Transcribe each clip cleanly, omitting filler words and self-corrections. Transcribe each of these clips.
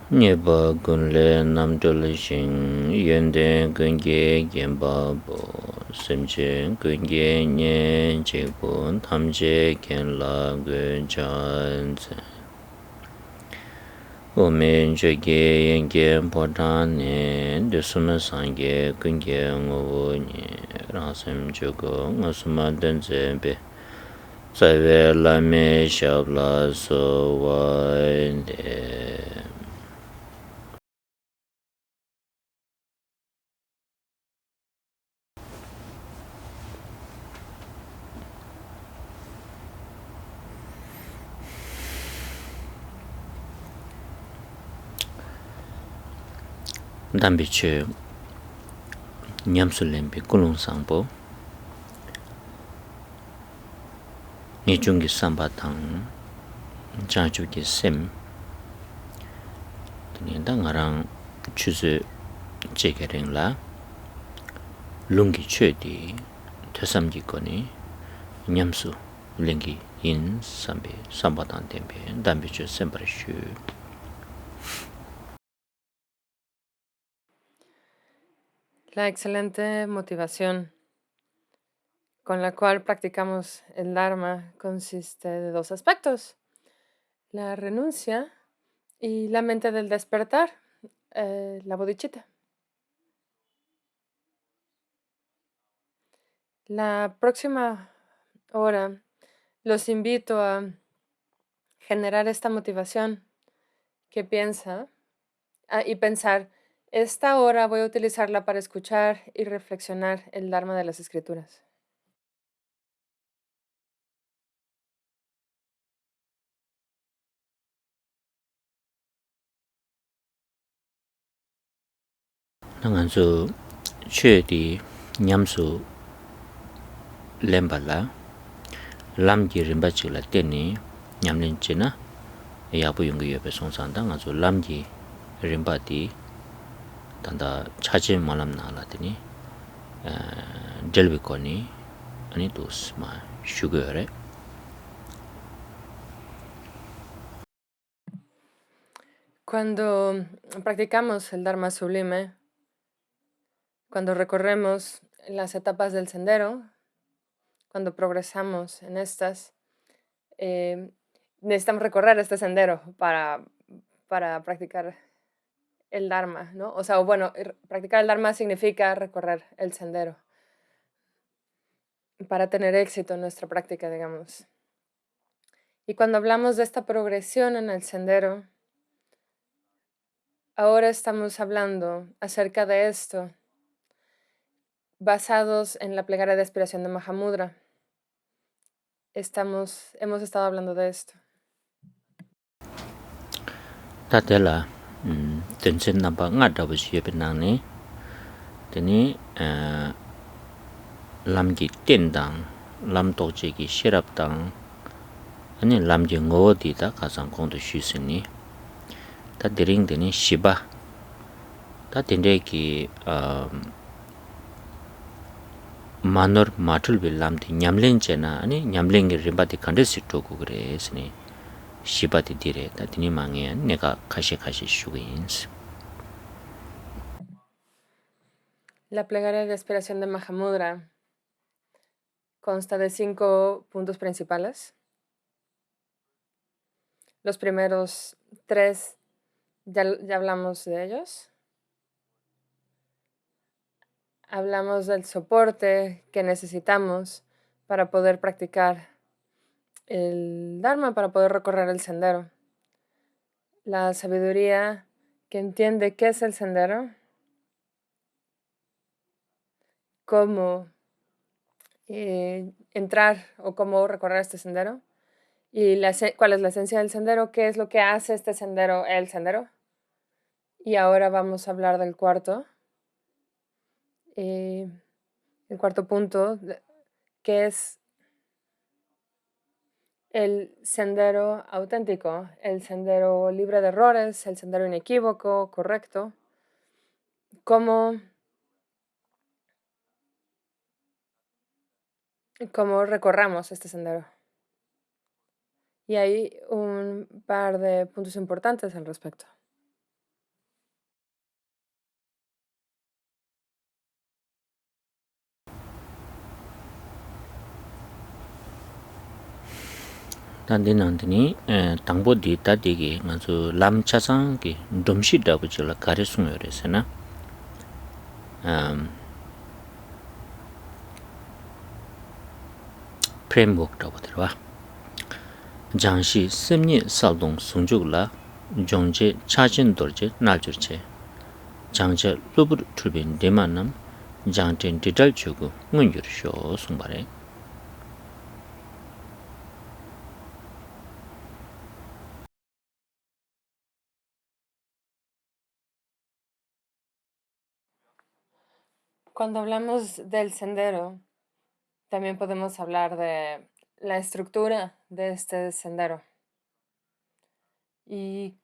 Nyeba gunle namdol shing yende gunge genpa bo semche gunge nye chekpo tamche ken la gun chan tse ome choge yenge potan ne desuma sangye gunge ngobo nye rasem chogo ngasuma denze be sawe lame shabla so wa de 담비체 냠술렘비 꿀롱상보 니중기 삼바탕 자주기 셈 드닌다가랑 추즈 제게랭라 룽기 최디 대삼기 거니 냠수 랭기 인 삼비 삼바탕 템베 담비체 셈버슈 La excelente motivación con la cual practicamos el Dharma consiste de dos aspectos, la renuncia y la mente del despertar, la bodhicitta. La próxima hora los invito a generar esta motivación que piensa y pensar, esta hora voy a utilizarla para escuchar y reflexionar el Dharma de las Escrituras. nanganzu 최디 냠수 렘발라 람기 림바치라 때니 냠린치나 야부 용기 옆에 송산당 아주 람기 림바디 단다 차지 말람 나라더니 델비코니 아니 도스마 슈거레 Cuando practicamos el Dharma sublime, cuando recorremos las etapas del sendero, cuando progresamos en estas, necesitamos recorrer este sendero para practicar el Dharma, ¿no? O sea, bueno, practicar el Dharma significa recorrer el sendero para tener éxito en nuestra práctica, digamos. Y cuando hablamos de esta progresión en el sendero, ahora estamos hablando acerca de esto basados en la plegaria de aspiración de Mahamudra. Hemos estado hablando de esto. tatela tensen namba ngada bushi benangni teni lamgi tendang lam toje gi sherapdang ani lamgi ngodi da kasang kongdo shusini ta dering deni shiba ta tende ki manor matul bil lamdi nyamlen chena ani nyamlen gi rimbati kandesi toku gresni shiba di dire ta tini mangi nega kashi shugins. La plegaria de aspiración de Mahamudra consta de 5 puntos principales. Los primeros 3 ya hablamos de ellos. Hablamos del soporte que necesitamos para poder practicar el Dharma, para poder recorrer el sendero. La sabiduría que entiende qué es el sendero, cómo entrar o cómo recorrer este sendero, y cuál es la esencia del sendero, qué es lo que hace este sendero el sendero. Y ahora vamos a hablar del cuarto. El cuarto punto, que es el sendero auténtico, el sendero libre de errores, el sendero inequívoco, correcto. Cómo recorramos este sendero. Y hay un par de puntos importantes al respecto. 단디난디니 당보디 따디기 아주 람차상기 dom시다고 줄 가르스며레스나 프레임워크라고 들어와 장시 심리 살동 송죽라 종제 차진 돌제 날줄제 장제 루브 출빈 데만남 장텐 디달 주고 문유르쇼 송바래 Cuando hablamos del sendero, también podemos hablar de la estructura de este sendero. Y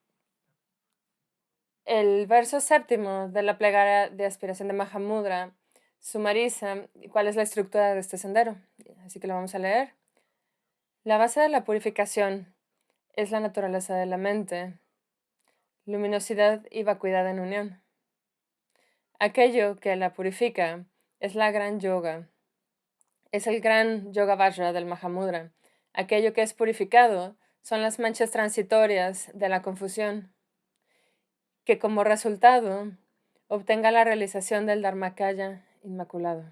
el verso séptimo de la plegaria de aspiración de Mahamudra sumariza cuál es la estructura de este sendero. Así que lo vamos a leer. La base de la purificación es la naturaleza de la mente, luminosidad y vacuidad en unión. Aquello que la purifica es la gran yoga. Es el gran yoga vajra del Mahamudra. Aquello que es purificado son las manchas transitorias de la confusión, que como resultado obtenga la realización del Dharmakaya inmaculado.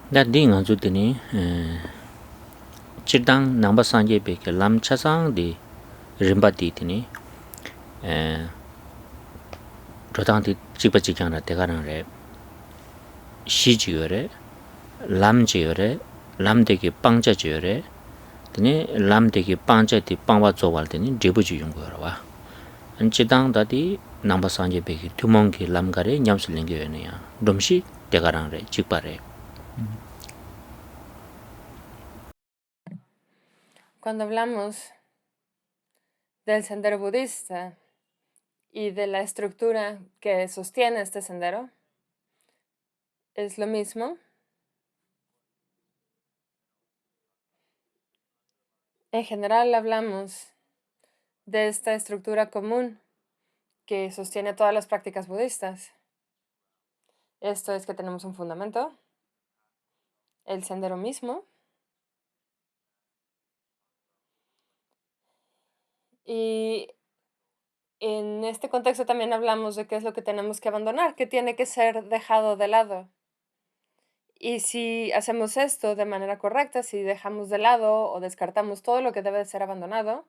다디 ngazu드니 chidang namba sanje beke lam chasang di rimba di tini rodang di chikpa chikyang ra tegarang re shi jiyo re lam jiyo re lam deki pangcha jiyo re tini lam deki pangcha di pangwa zowal tini dribu jiyo yung goyo rawa an chidang dadi namba sanje beke tumong ki lam gare nyamsu lingyo yo ya domshi tegarang re chikpa re. Cuando hablamos del sendero budista y de la estructura que sostiene este sendero, es lo mismo. En general hablamos de esta estructura común que sostiene todas las prácticas budistas. Esto es que tenemos un fundamento, el sendero mismo, y en este contexto también hablamos de qué es lo que tenemos que abandonar, que tiene que ser dejado de lado. Y si hacemos esto de manera correcta, si dejamos de lado o descartamos todo lo que debe de ser abandonado,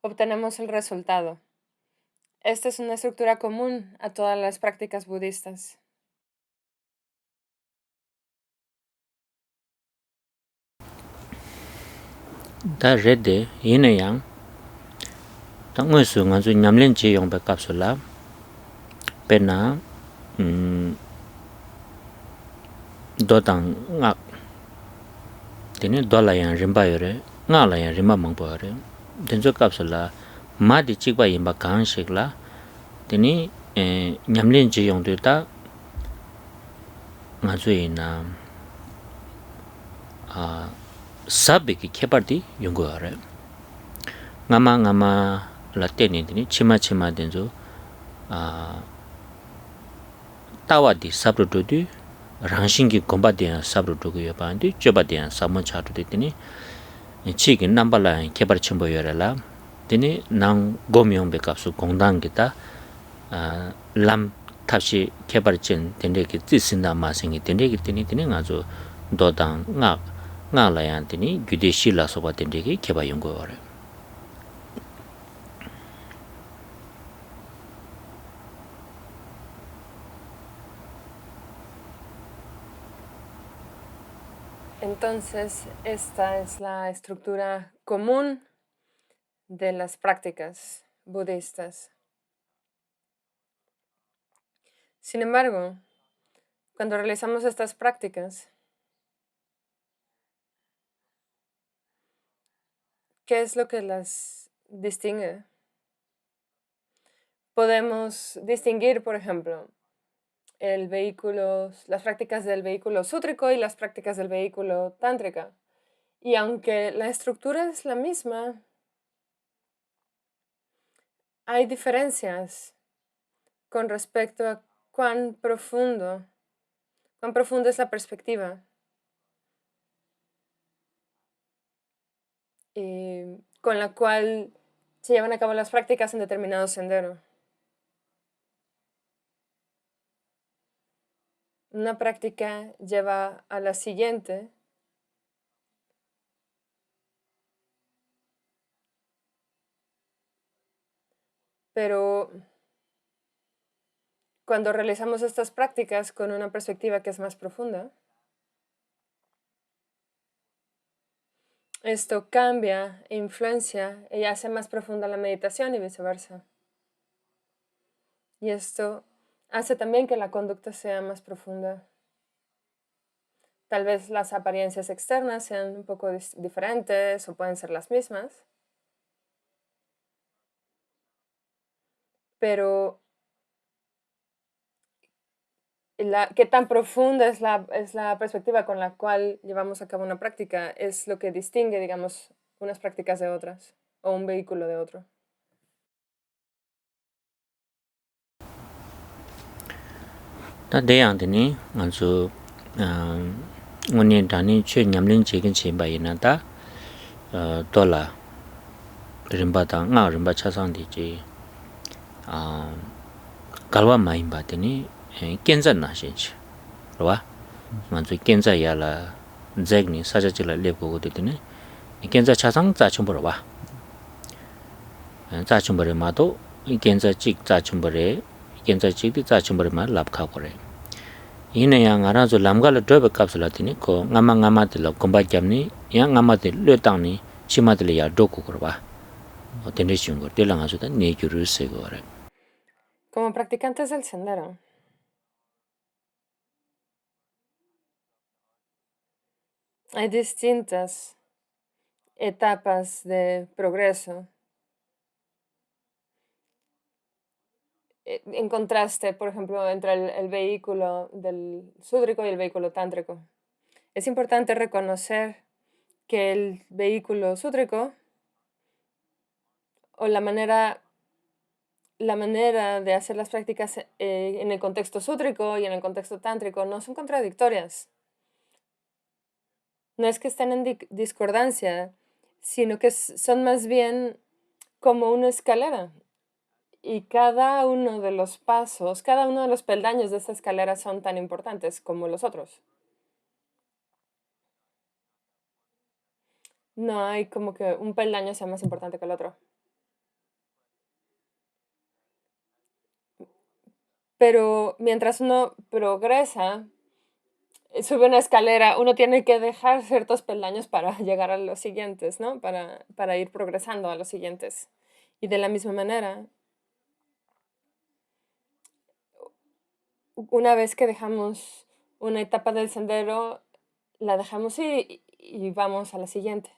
obtenemos el resultado. Esta es una estructura común a todas las prácticas budistas. Da redde yine yang ta ngoi su nga zu nyamlen che yong be kapsula pena do dang nga tene do la yang rimba yore nga la yang rimba mang bo yore den zo kapsula ma di chik ba yin ba kan shik la tene nyamlen che yong de ta nga zu ina sabe ki kebar di yong go yore ngama la teni tene chima denzo tawa di sabro do di rangshingi gomba diya sabro do go yoba di joba diya samon chato de tene chigi nambala kebar chimbo yore la tene nang gomyong be kapsu gongdang kita lam tabshi kebar chen tene ki zisinda ma singi tene ki tene nga zo dodang nga la yan tene gyude shi la soba tene ki kebar yongo yore. Entonces, esta es la estructura común de las prácticas budistas. Sin embargo, cuando realizamos estas prácticas, ¿qué es lo que las distingue? Podemos distinguir, por ejemplo, las prácticas del vehículo sútrico y las prácticas del vehículo tántrica. Y aunque la estructura es la misma, hay diferencias con respecto a cuán profunda es la perspectiva con la cual se llevan a cabo las prácticas en determinado sendero. Una práctica lleva a la siguiente, pero cuando realizamos estas prácticas con una perspectiva que es más profunda, esto cambia e influencia y hace más profunda la meditación y viceversa. Y esto hace también que la conducta sea más profunda. Tal vez las apariencias externas sean un poco diferentes o pueden ser las mismas, pero qué tan profunda es la perspectiva con la cual llevamos a cabo una práctica es lo que distingue, digamos, unas prácticas de otras o un vehículo de otro. Tā dēyāng tēne ngā tsū ngō nē dāni chū ñamlīng chēkiñ chēmbā yinā tā tōla rinpa tā ngā rinpa chāsāng tē chē galwa mā yinpā tēne kēnzā nā shēn chē rwa ngā tsū kēnzā yā la dzēk nī sācā chī la lēp kōgō tē tēne kēnzā chāsāng tsā chūmbā rwa tsā chūmbā rē mā tō kēnzā chīk tsā chūmbā rē kēnzā chīk tī tsā chūmbā rē mā lāp khā kō rē yīne yā ngā rā tsū lāṃgā la dōba kāpsula tēne ko ngāma tē la gōmbā kyab nī yā ngāma tē lō tāng nī chīmā tē la yā dō kō rwa tēne shūng kō tē la ngā tsū tā nē kyū rū sē kō rē. Como practicantes del sendero, hay distintas etapas de progreso. En contraste, por ejemplo, entre el vehículo del súdrico y el vehículo tántrico. Es importante reconocer que el vehículo súdrico o la manera de hacer las prácticas en el contexto súdrico y en el contexto tántrico no son contradictorias. No es que estén en discordancia, sino que son más bien como una escalera. Y cada uno de los pasos, cada uno de los peldaños de esta escalera son tan importantes como los otros. No hay como que un peldaño sea más importante que el otro. Pero mientras uno progresa, sube una escalera, uno tiene que dejar ciertos peldaños para llegar a los siguientes, ¿no? Para ir progresando a los siguientes. Y de la misma manera, una vez que dejamos una etapa del sendero, la dejamos ir y vamos a la siguiente.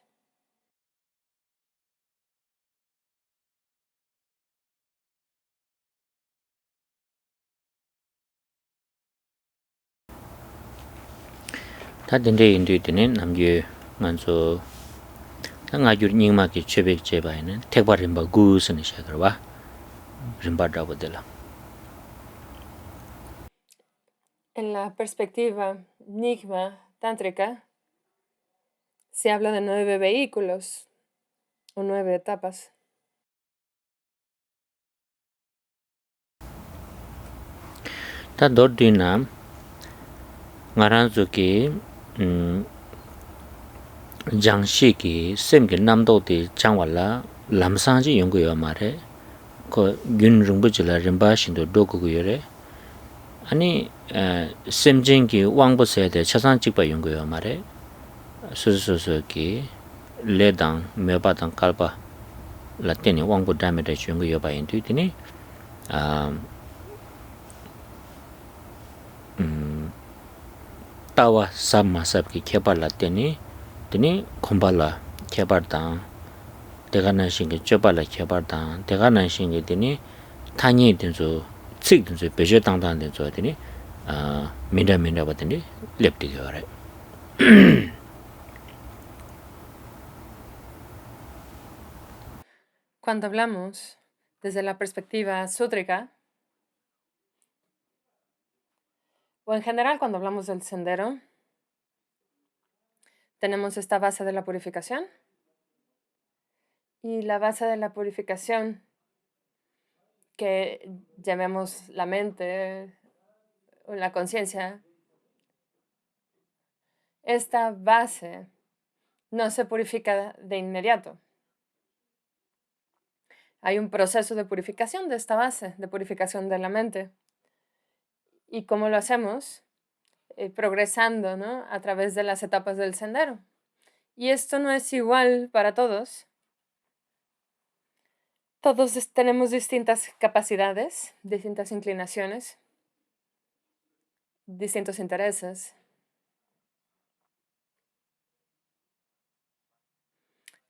Tā tēndē yīndū tēne nām yu ngā tsū tā ngā yu nīngmā ki chūbēk chēbā yīne tēkbā rinpa gu sāni shē karwa rinpa dhāpa tēla. En la perspectiva Nyingma tántrica, se habla de 9 vehículos o 9 etapas. Tā dōr tū nā ngā rā tsū ki jāngshī ki sēm ki nām tō tī chāngwa lā lām sāng jī yōngu yō mā rē ko gyūn rūmbu chī lā rinpa shīndō dō gu gu yō rē anī sēm jīng ki wāng bō sē tē chāsāng chīk bā yōngu yō mā rē sū ki lē dāng mē bā dāng kāl bā lā tēni wāng bō dāmi rē chī yōngu yō bā yīn tū tēni tawa sab ma sab ki khepar la teni khomba la khepar ta tega na shinge chopa la khepar ta tega na shinge teni thani den zo tsik den zo beje tang tang den zo teni minda ba teni lepti ge ore. Cuando hablamos desde la perspectiva sútrica, o en general cuando hablamos del sendero, tenemos esta base de la purificación. Y la base de la purificación, que llamemos la mente o la conciencia, esta base no se purifica de inmediato. Hay un proceso de purificación de esta base, de purificación de la mente. ¿Y cómo lo hacemos? Progresando, ¿no? A través de las etapas del sendero. Y esto no es igual para todos. Todos tenemos distintas capacidades, distintas inclinaciones, distintos intereses.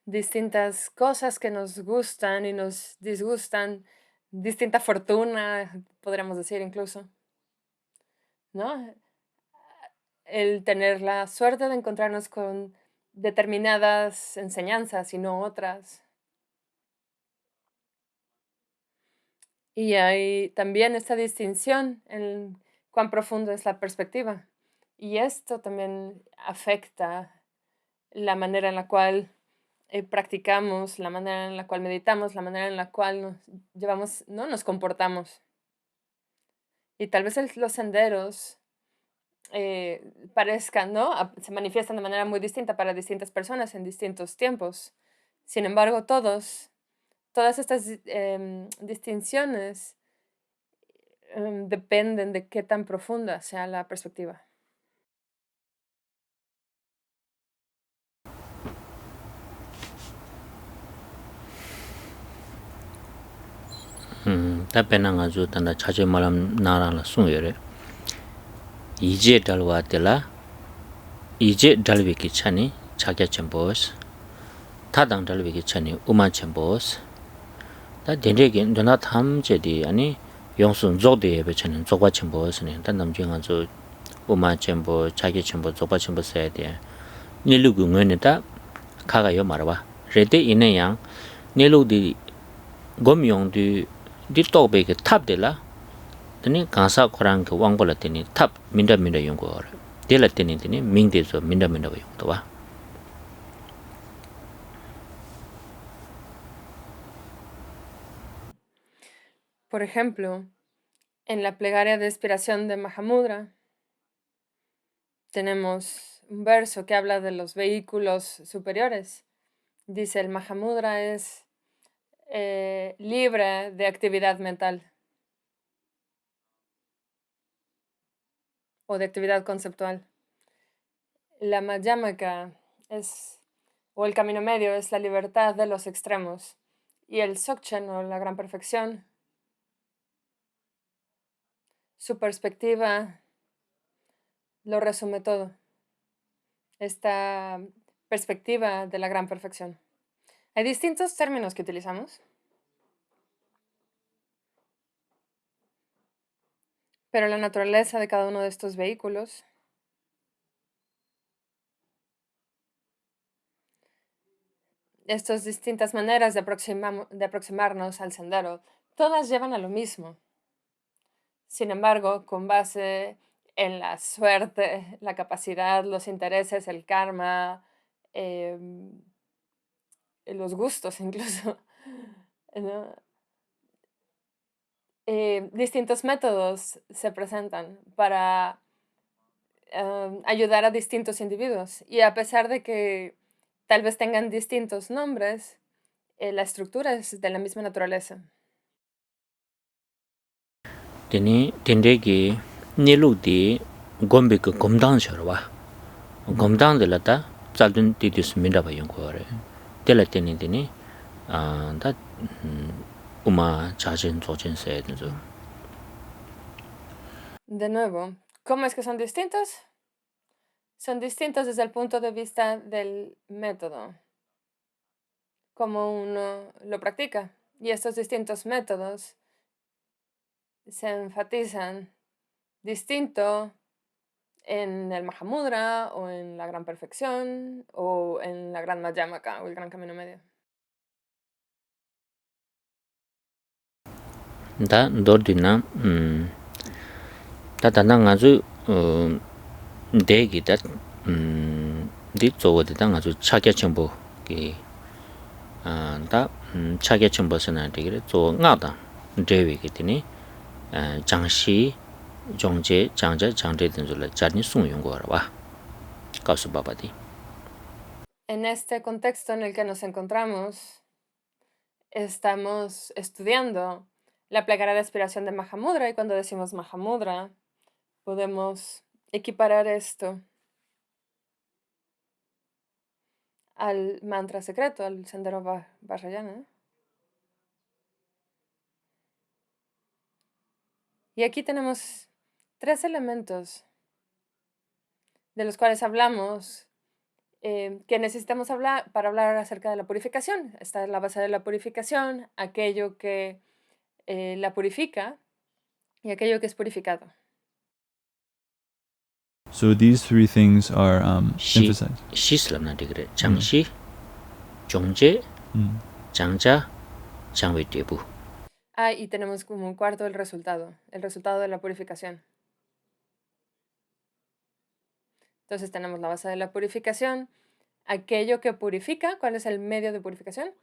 Distintas cosas que nos gustan y nos disgustan, distinta fortuna, podríamos decir incluso, ¿no? El tener la suerte de encontrarnos con determinadas enseñanzas y no otras. Y hay también esta distinción en cuán profunda es la perspectiva. Y esto también afecta la manera en la cual practicamos, la manera en la cual meditamos, la manera en la cual nos llevamos, ¿no? Nos comportamos. Y tal vez los senderos parezcan, ¿no? Se manifiestan de manera muy distinta para distintas personas en distintos tiempos. Sin embargo, todas estas distinciones dependen de qué tan profunda sea la perspectiva. 다 배낭 아주 단다 차제 말람 나라라 숭여래 이제 달와텔라 이제 달비기 차니 자게 쳔보스 타당 달비기 차니 우마 쳔보스 다 덴데게 너나 탐제디 아니 용순 조데에 베치는 조과 쳔보스네 단 남중 아주 우마 쳔보 자게 쳔보 조과 쳔보 써야 돼 니루구 응은다 가가요 말아봐 레데 이내양 니루디 곰용디 디토베게 탑데라 tene gansa khorang ke wangbola tene thap minda yung ko dela tene mingde so minda yung to ba Por ejemplo, en la plegaria de inspiración de Mahamudra tenemos un verso que habla de los vehículos superiores. Dice, el Mahamudra es libre de actividad mental o de actividad conceptual. La Madhyamaka o el camino medio, es la libertad de los extremos. Y el Dzogchen, o la gran perfección, su perspectiva lo resume todo. Esta perspectiva de la gran perfección. Hay distintos términos que utilizamos, pero la naturaleza de cada uno de estos vehículos estas distintas maneras de aproximarnos al sendero, todas llevan a lo mismo. Sin embargo, con base en la suerte, la capacidad, los intereses, el karma, los gustos incluso, ¿no? Distintos métodos se presentan para ayudar a distintos individuos. Y a pesar de que tal vez tengan distintos nombres, la estructura es de la misma naturaleza. tene tendege neludi gombe ko gomdan shorwa gomdan de lata chaldun tidus minda yung ko re dela tene da uma chajen zochen se De nuevo, ¿cómo es que son distintos? Son distintos desde el punto de vista del método, como uno lo practica. Y estos distintos métodos se enfatizan distinto en el Mahamudra o en la gran perfección o en la gran Madhyamaka o el gran camino medio. da dordina ta tanang azu 대기 다 디 저거데 당 아주 차게 정보 다 차게 정보서는 되게 저 나다 대위게 되니 장시 정제 장제 장제된 줄을 자니 송용 거라 봐 가수 바바디. En este contexto en el que nos encontramos, estamos estudiando la plegaria de aspiración de Mahamudra y cuando decimos Mahamudra, podemos equiparar esto al mantra secreto, al sendero Vajrayana. Y aquí tenemos 3 elementos de los cuales hablamos, que necesitamos hablar para hablar acerca de la purificación. Esta es la base de la purificación, aquello que la purifica y aquello que es purificado. So these 3 things are emphasized. 시슬람나 되게 장시 정제 장자 장외대부. Y tenemos como un cuarto el resultado de la purificación. Entonces tenemos la base de la purificación, aquello que purifica, cuál es el medio de purificación.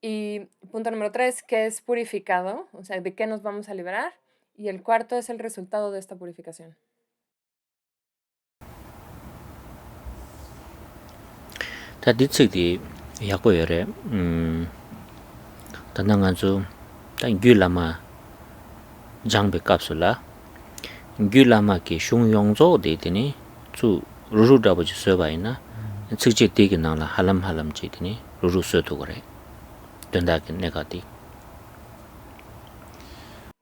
Y punto número 3, ¿qué es purificado? O sea, ¿de qué nos vamos a liberar? Y el cuarto es el resultado de esta purificación. 다 디츠디 약보여래 단당한주 단 귤라마 장베 갑술라 귤라마키 슝용조 데드니 주 루루다버지 서바이나 측지 되게 나라 할람 지드니 루루서도 그래 된다게 내가디.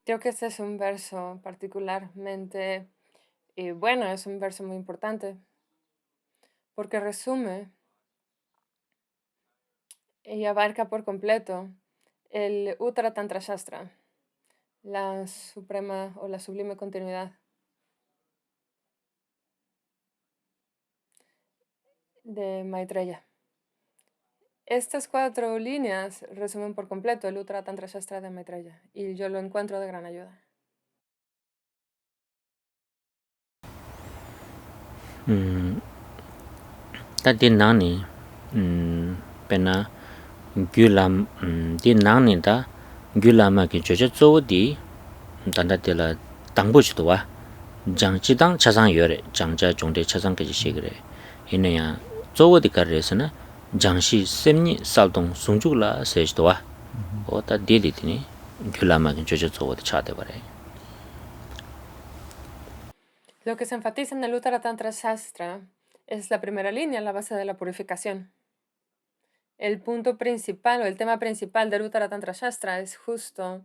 Creo que este es un verso particularmente bueno, es un verso muy importante porque resume y abarca por completo el Uttara Tantra Shastra, la suprema o la sublime continuidad de Maitreya. Estas 4 líneas resumen por completo el Uttara Tantra Shastra de Maitreya y yo lo encuentro de gran ayuda. 다디나니 pena gyulam dinangni da gyulama ki joje zodi danda de 당부지도 와 장지당 차상 요래 장자 종대 차상까지 시그래 이내야 조어디 가르에서는 장시 셈니 살동 송죽라 세지도 와 어다 데리더니 gyulama ki joje zodi 차대 버래. Lo que se enfatiza en el Uttara Tantra Shastra es la primera línea, la base de la purificación. El punto principal o el tema principal del Uttara Tantra Shastra es justo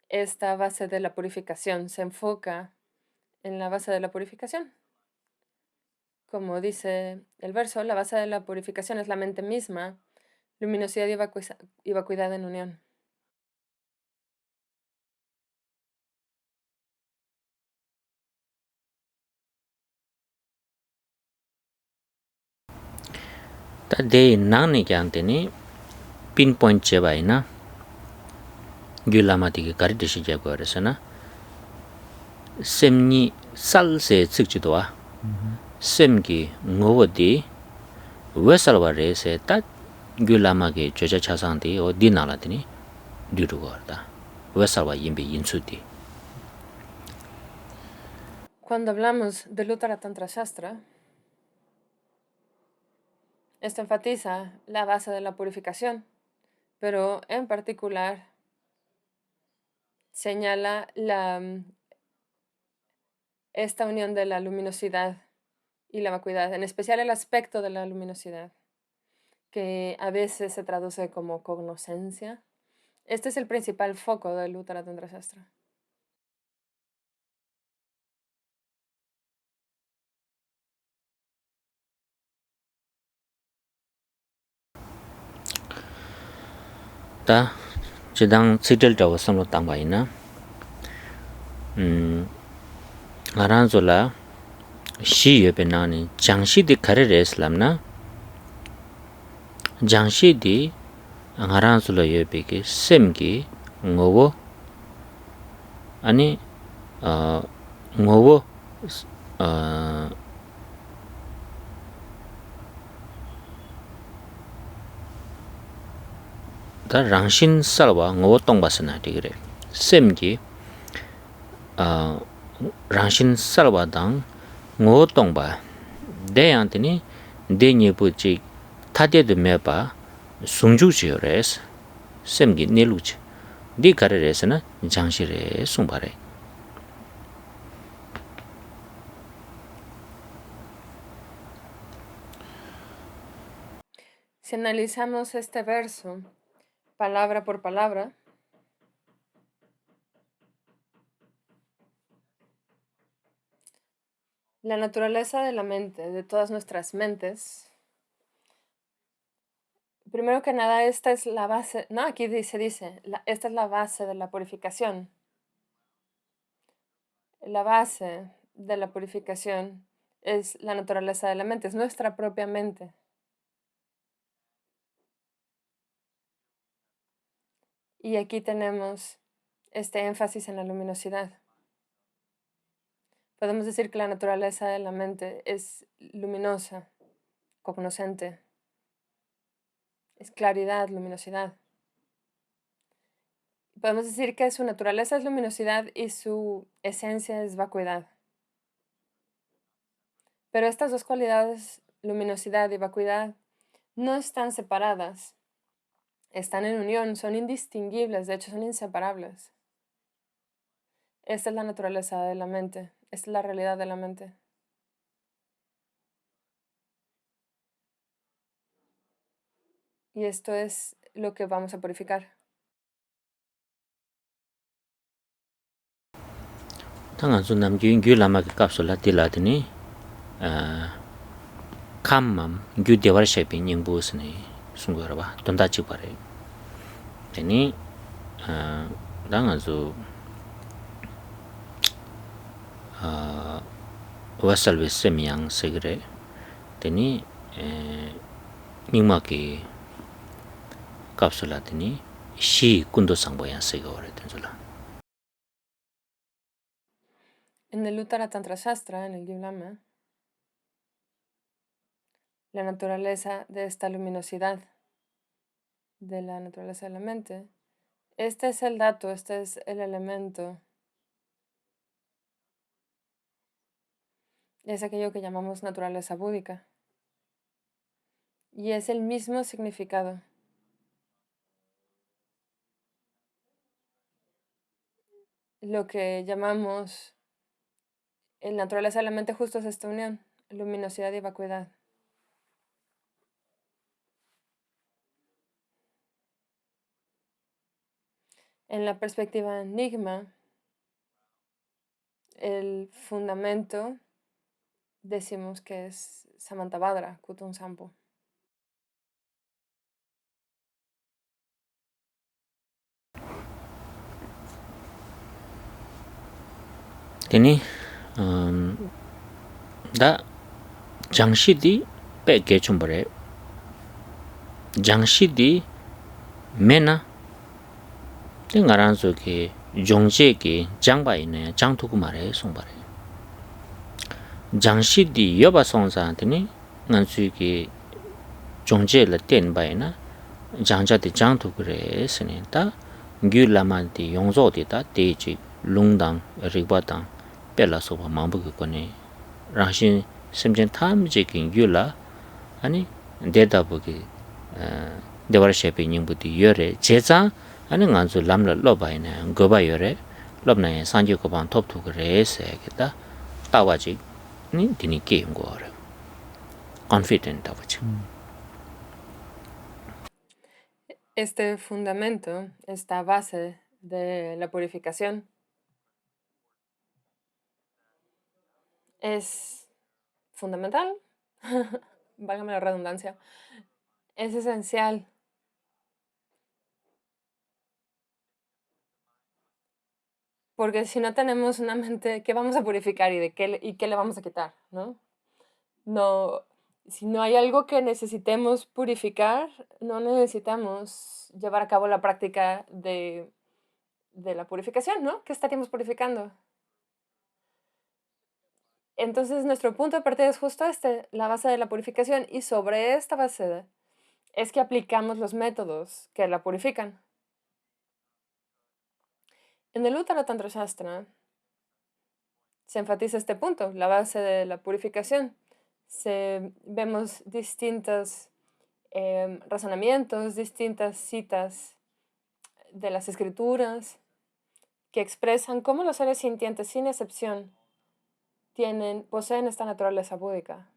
esta base de la purificación. Se enfoca en la base de la purificación. Como dice el verso, la base de la purificación es la mente misma, luminosidad y vacuidad en unión. de nani kyanteni pinpoint chebaina gyulama dige garidishi jagoresana semni salse tsikjidoa semgi ngowodi wesalware se ta gyulama ge joja chasangdi o dinaladini dirugorda wesalwa yimbe yinsudi. Cuando hablamos del Uttara Tantra Shastra, esto enfatiza la base de la purificación, pero en particular señala esta unión de la luminosidad y la vacuidad, en especial el aspecto de la luminosidad, que a veces se traduce como cognoscencia. Este es el principal foco del Uttara Tantra Shastra. 다 지당 치들자고 섬로 땅바이나 아란졸라 시예베나니 장시디 카레레슬람나 장시디 아란졸라 예베게 셈기 ngowo 아니 ngowo 어, 다 랑신 살와 ngo 똥바스나 되그래 셈기 랑신 살와당 ngo 똥바 대한테니 대녀부지 타데드 메바 숭주지요레스 셈기 네루치 디 가르레스나 장시레 숭바레 Si analizamos este verso palabra por palabra, la naturaleza de la mente, de todas nuestras mentes, primero que nada, esta es la base, no, aquí dice, esta es la base de la purificación. La base de la purificación es la naturaleza de la mente, es nuestra propia mente. Y aquí tenemos este énfasis en la luminosidad. Podemos decir que la naturaleza de la mente es luminosa, cognoscente, es claridad, luminosidad. Podemos decir que su naturaleza es luminosidad y su esencia es vacuidad. Pero estas dos cualidades, luminosidad y vacuidad, no están separadas. Están en unión, son indistinguibles, de hecho son inseparables. Esta es la naturaleza de la mente, esta es la realidad de la mente. Y esto es lo que vamos a purificar. 당한수 남규인 규라마게 값을라 딜라드니 캄맘 규 대화를 쉐핑 닝부스니 숭거라바 돈다치 바래 되니 당한수 와살베 세미양 세그레 되니 닝마키 값을라드니 시 군도 상보야 세거래 된줄라 En el Uttara Tantra Shastra, en el Yulama, la naturaleza de esta luminosidad, de la naturaleza de la mente, este es el dato, este es el elemento, es aquello que llamamos naturaleza búdica. Y es el mismo significado. Lo que llamamos en naturaleza de la mente justo es esta unión, luminosidad y vacuidad. En la perspectiva enigma, el fundamento decimos que es Samantabhadra, Kutum Sampo. 되니 다 장시디 빼게 좀 버려 장시디 메나 땡가란소기 종제기 장바이네 장투고 말해 송바래 장시디 여바 송사한테니 난수기 종제를 땐바이나 장자디 장투그래 스네다 규라만디 용조디다 데지 룽당 리바당 벨라소바 망부거니 라신 심진 탐지긴 유라 아니 데이터북이 데버셰핑 닝부디 여레 제자 아니 간주 람라 로바이네 거바 여레 럽나에 산지 거반 톱투 그래세겠다 따와지 니 디니 게임 거래 confident 아버지 Este fundamento, esta base de la purificación, es fundamental, válgame la redundancia, es esencial. Porque si no tenemos una mente, ¿qué vamos a purificar y qué le vamos a quitar? ¿No? Si no hay algo que necesitemos purificar, no necesitamos llevar a cabo la práctica de la purificación, ¿no? ¿Qué estaríamos purificando? Entonces, nuestro punto de partida es justo la base de la purificación, y sobre esta base es que aplicamos los métodos que la purifican. En el Uttara Tantra Shastra se enfatiza este punto, la base de la purificación. Vemos distintos razonamientos, distintas citas de las escrituras que expresan cómo los seres sintientes, sin excepción, poseen esta naturaleza búdica.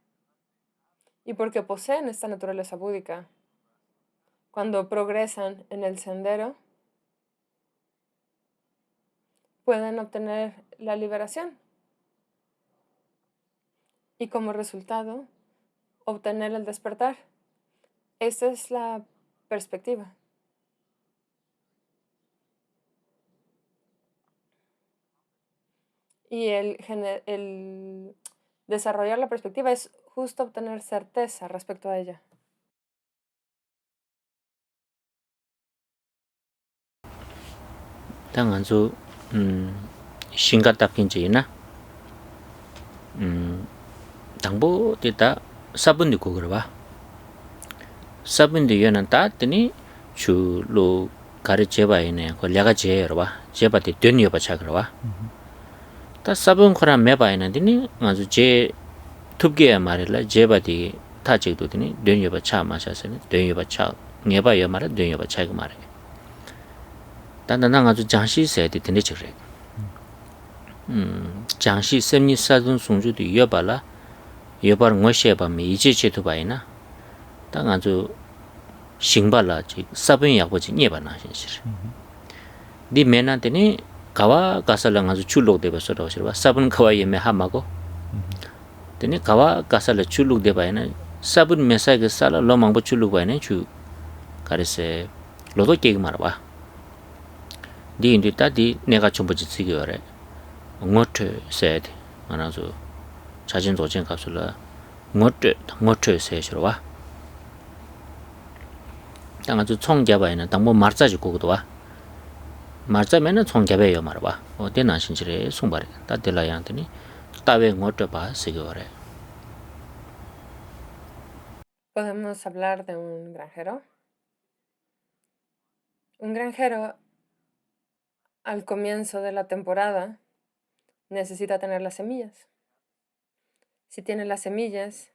Y porque poseen esta naturaleza búdica, cuando progresan en el sendero, pueden obtener la liberación. Y como resultado, obtener el despertar. Esta es la perspectiva. Y el desarrollar la perspectiva es justo obtener certeza respecto a ella. Tā ngā tsū shīngā tāpkiñ chī na tāngbō tī tā sābundi kukirwa. Sābundi yu na tā tini chū lū kāri jeba ina ko lyaga je yorwa. Jeba tī dun yoba chakirwa. Tā sābun khurā meba ina tini ngā tsū je tūpkiya marila jeba tī tā chikdu tini dun yoba chā ma chasini. Dun yoba chā ngeba yo mara dun yoba chāki mara. tānda nā ngā tsū jāngshī sāyā tī tindi chik rē. jāngshī semnī sādun sūngchū tī yoba la yobar ngō shēba mī ijī chē tu bāi na tā ngā tsū shīngba la chik sābun yāqba chik nyeba nā shīn shir. Dī mē nā tini kawa kāsa la ngā tsū chūluk deba sō rā shirwa. Sābun kawa yé mē hā mā ko. Tini kawa kāsa la chūluk deba ina sābun mē sā kī sā la lō māngba chūluk bāi na chū kāri sē lōdō kēki mā rā bā. Di indi tā di nēgā chōmbu chī tsī kiyo rē ngō tō sē di ngā rā sō chāchīn zōchīn kāpsu la ngō tō sē shiro wā. Tā ngā tsū tsōng gyabā ina tāngbō mārcā chī kōgō wā. Mārcā mē na tsōng gyabā yō mā rā wā. O tē nā shīn chī rē sōng bā rē. Tā tē lā yāng tēni tā wē ngō tō bā sī kiyo rē. Podemos hablar de un granjero. Un granjero al comienzo de la temporada necesita tener las semillas. Si tiene las semillas,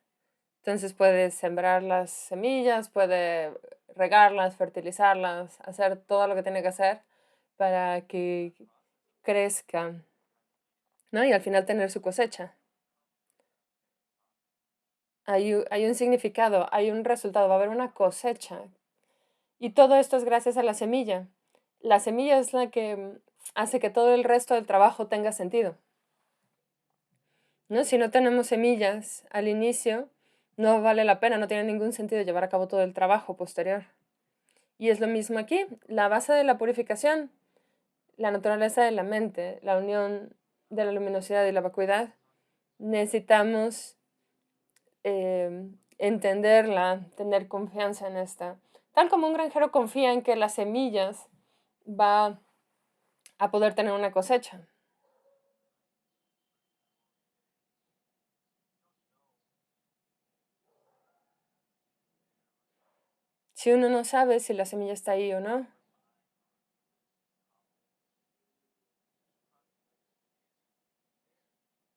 entonces puede sembrar las semillas, puede regarlas, fertilizarlas, hacer todo lo que tiene que hacer para que crezcan, ¿no? Y al final tener su cosecha. Hay un significado, hay un resultado, va a haber una cosecha. Y todo esto es gracias a la semilla. La semilla es la que hace que todo el resto del trabajo tenga sentido, ¿no? Si no tenemos semillas al inicio, no vale la pena, no tiene ningún sentido llevar a cabo todo el trabajo posterior. Y es lo mismo aquí, la base de la purificación, la naturaleza de la mente, la unión de la luminosidad y la vacuidad. Necesitamos entenderla, tener confianza en esta. Tal como un granjero confía en que las semillas va a poder tener una cosecha. Si uno no sabe si la semilla está ahí o no,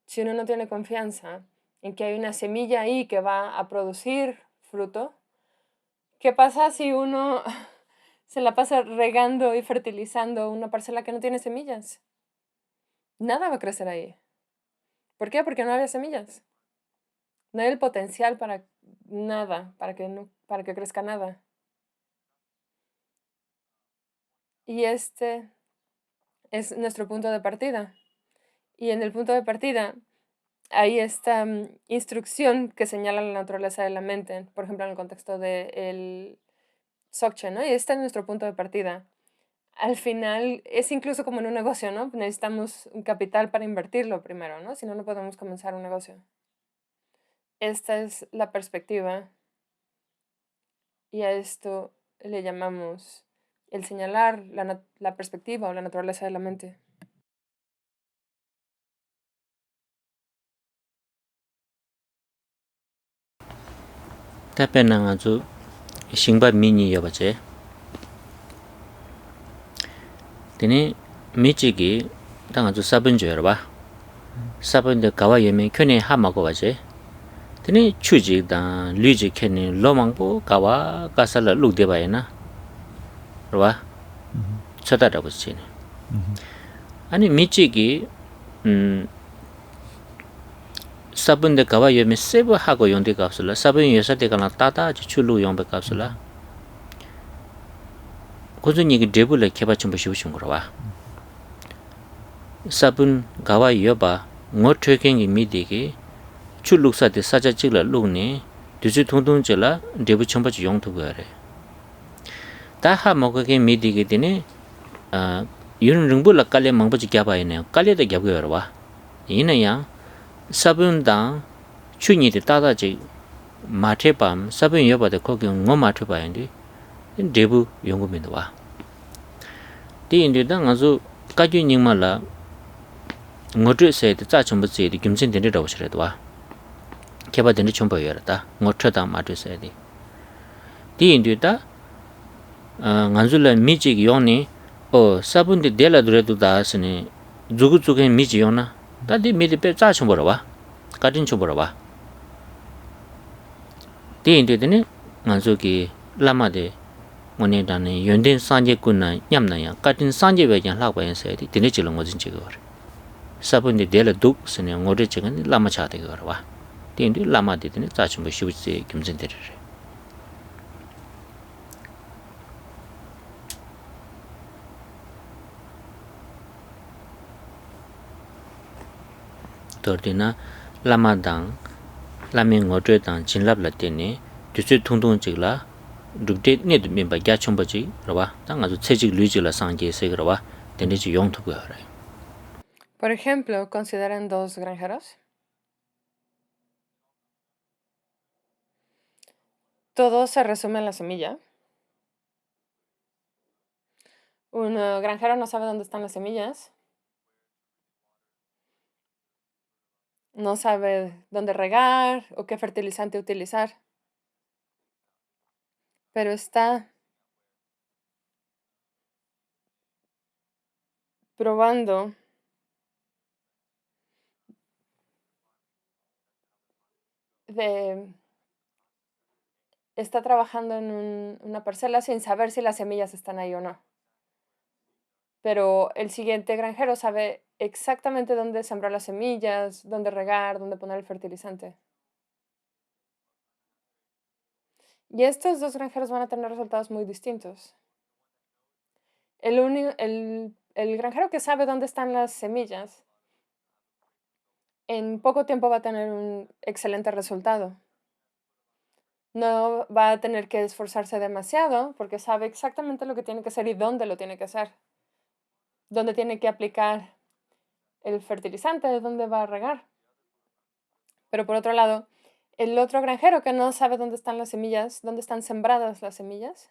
si uno no tiene confianza en que hay una semilla ahí que va a producir fruto, ¿qué pasa si uno se la pasa regando y fertilizando una parcela que no tiene semillas? Nada va a crecer ahí. ¿Por qué? Porque no había semillas. No hay el potencial para nada, para que crezca nada. Y este es nuestro punto de partida. Y en el punto de partida hay esta instrucción que señala la naturaleza de la mente, por ejemplo, en el contexto del Dzogchen, ¿no? Y este es nuestro punto de partida. Al final es incluso como en un negocio, ¿no? Necesitamos un capital para invertirlo primero, ¿no? Si no, no podemos comenzar un negocio. Esta es la perspectiva y a esto le llamamos el señalar la perspectiva o la naturaleza de la mente. Ta pena nga zu shingba mini yo bache. Tene michigi ta nga zu sabun jo ba. Sabun de kawa yeme kyone ha ma ko bache. Tene chuji da luji kene lomangbo kawa kasala lugde ba na. Ba. Chata da bache. 아니 미치기 sabun de kawa yeme sebo hago yonde kapsula sabun yesa de kana tata chulu yombe kapsula 고준이 그 데블에 개바 좀 보시고 거라 와 sabun kawa yoba ngo treking 미디기 출룩사데 사자 찍라 룩네 뒤지 통통 찍라 데부 첨바 용도 거래 다하 먹게 미디게 되네 아 이런 릉불라 깔레 망버지 갸바이네 깔레도 갸고요 와 이네야 sabun당 추니데 따다지 마테밤 sabun 여바데 거기 ngo 마테바인데 데부 연구면도 와 디인데다 가서 까주닝말라 ngotrese de cha chomba che de kimchen de ro shre dwa keba de chomba yara ta ngotrada ma de se de di indu da nganzula mi ji yoni o sabun de dela dure du da sne zugu zugu mi ji yona da di mi de pe cha chomba ro wa ka din chomba ro wa di indu de ne nganzu ki lama de ngone da ne yonden sanje kunna nyamna ya ka din sanje we jan la ba yin se de ne chilo ngojin che go sabunde dela duk sene ngore chegan lama chade garwa tindu lama de ne cha chum shi buche kimjen de re tordina lama dang lame ngore dang jinlap la de ne düse tungtung chigla dukde ne de memba gya chum baji rwa ta nga ju chejig luji la sangje se garwa tende ji yong thu ga ra Por ejemplo, consideren dos granjeros. Todo se resume en la semilla. Un granjero no sabe dónde están las semillas. No sabe dónde regar o qué fertilizante utilizar. Pero está probando está trabajando en una parcela sin saber si las semillas están ahí o no. Pero el siguiente granjero sabe exactamente dónde sembrar las semillas, dónde regar, dónde poner el fertilizante. Y estos dos granjeros van a tener resultados muy distintos. El granjero que sabe dónde están las semillas, en poco tiempo va a tener un excelente resultado. No va a tener que esforzarse demasiado porque sabe exactamente lo que tiene que hacer y dónde lo tiene que hacer. Dónde tiene que aplicar el fertilizante, dónde va a regar. Pero por otro lado, el otro granjero que no sabe dónde están las semillas, dónde están sembradas las semillas,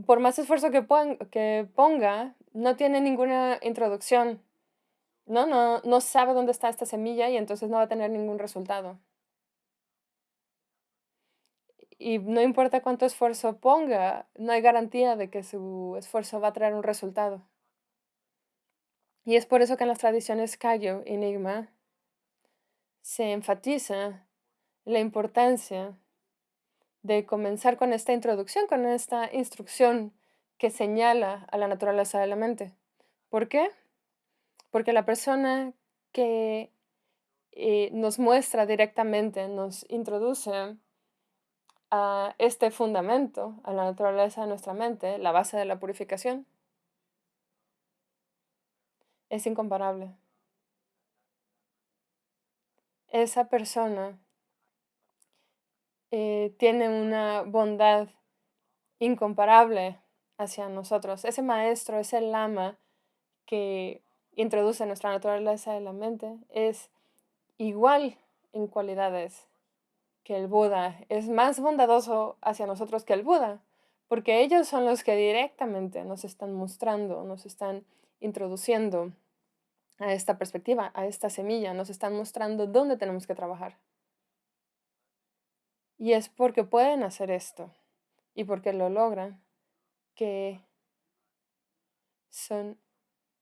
por más esfuerzo que ponga, no tiene ninguna introducción. No sabe dónde está esta semilla y entonces no va a tener ningún resultado. Y no importa cuánto esfuerzo ponga, no hay garantía de que su esfuerzo va a traer un resultado. Y es por eso que en las tradiciones Kagyu y Nyingma se enfatiza la importancia de comenzar con esta introducción, con esta instrucción que señala a la naturaleza de la mente. ¿Por qué? Porque la persona que nos muestra directamente, nos introduce a este fundamento, a la naturaleza de nuestra mente, la base de la purificación, es incomparable. Esa persona tiene una bondad incomparable hacia nosotros. Ese maestro, ese lama que introduce nuestra naturaleza de la mente es igual en cualidades que el Buda. Es más bondadoso hacia nosotros que el Buda, porque ellos son los que directamente nos están mostrando, nos están introduciendo a esta perspectiva, a esta semilla, nos están mostrando dónde tenemos que trabajar. Y es porque pueden hacer esto y porque lo logran que son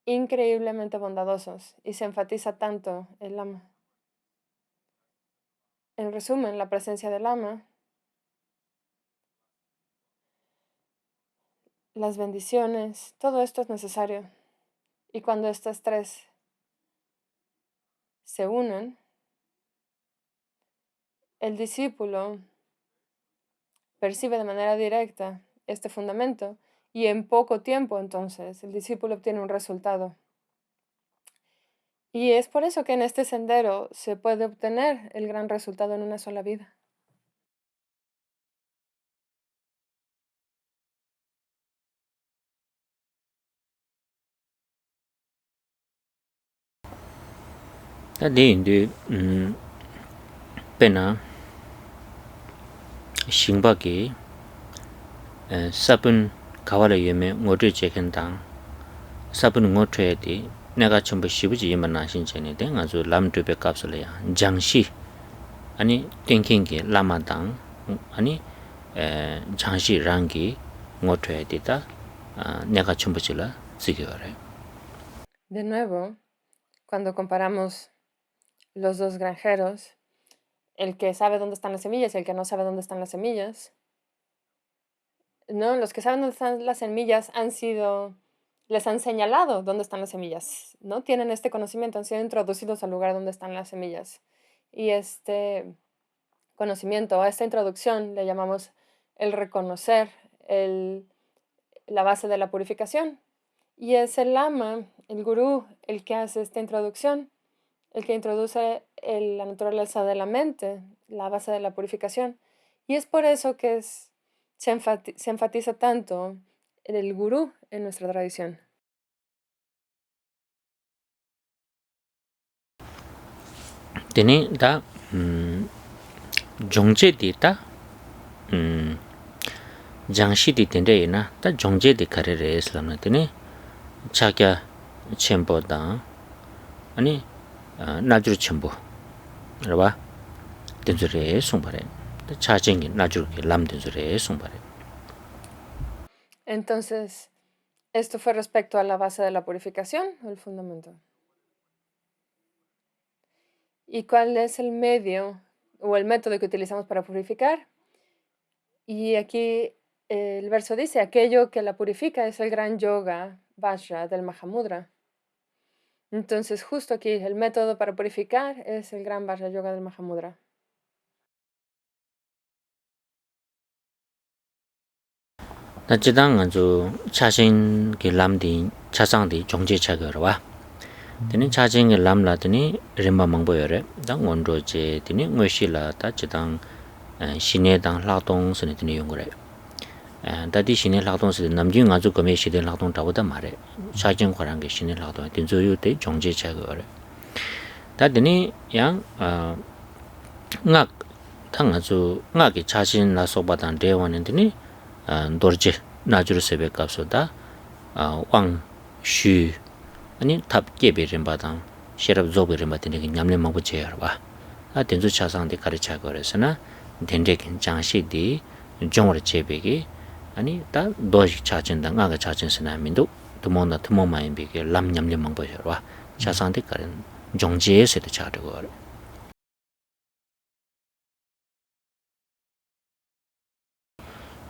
increíblemente bondadosos y se enfatiza tanto el Lama. En resumen, la presencia del Lama, las bendiciones, todo esto es necesario. Y cuando estas tres se unen, el discípulo percibe de manera directa este fundamento y en poco tiempo entonces el discípulo obtiene un resultado. Y es por eso que en este sendero se puede obtener el gran resultado en una sola vida. Tā tī yīndū pēnā shīngbā kī sāpun kawāla yume ngō chū chēkhen tāng sāpun ngō chū tī nēgā chōmbu shibu jī yīmba nāshīn chēni tē ngā zū lām chū pē kāpsula yā jāngshī anī tēngkīng kī lāma tāng anī jāngshī rāng kī ngō chū tī tā nēgā chōmbu chī la tsīki wā rē. De nuevo, cuando comparamos los dos granjeros, el que sabe dónde están las semillas y el que no sabe dónde están las semillas, ¿no? Los que saben dónde están las semillas les han señalado dónde están las semillas, ¿no? Tienen este conocimiento, han sido introducidos al lugar donde están las semillas. Y este conocimiento, a esta introducción le llamamos el reconocer, la base de la purificación. Y es el lama, el gurú, el que hace esta introducción, el que introduce la naturaleza de la mente, la base de la purificación. Y es por eso que se enfatiza tanto el gurú en nuestra tradición. Tēnī tā jōngchē tī tā jāngshī tī tēndē yī na tā jōngchē tī kārē rē islam na tēnī chākyā chēmbō tā anī nāchūr chēmbō rāba tēnzu rē sōngpa rē tā chāchēngi nāchūr kī lām tēnzu rē sōngpa rē. Entonces, esto fue respecto a la base de la purificación, el fundamento. ¿Y cuál es el medio o el método que utilizamos para purificar? Y aquí el verso dice, aquello que la purifica es el gran yoga vajra del Mahamudra. Entonces, justo aquí, el método para purificar es el gran vajra yoga del Mahamudra. Tā chidā ngā dzū chāshēng kī lām tī chāsāng tī jōngchē chāgā rā tēnī chāchēng kī lām lā tēnī rīmbā māngbō yō rē tā ngōn rō chē tēnī ngō shī lā tā chidā shīnē tāng lāk tōng sēnī tēnī yōng rē tā tī shīnē lāk tōng sēnī nām jī ngā dzū gāmē shīnē lāk tōng tā wā tā mā rē chāchēng khwa rāng kī shīnē lāk tōng tēn dzū yō tē jōngchē chāgā rē tā tēnī yāng ngā dzū ngā kī chāchēng lā sōpa tāng dē wā nē tēnī dorje najuru sebe kapso da wang shu ani tab kebe rimba dang sherab zobe rimba tene ki nyamle mabu che yarwa a tenzu chasang de kari cha gore sana dende kin changshi di jongre chebe ki ani ta doji chachen da nga ga chachen sana mindu tumo na tumo mayin bi ki lam nyamle mabu yarwa chasang de kari jongje se de cha de gore.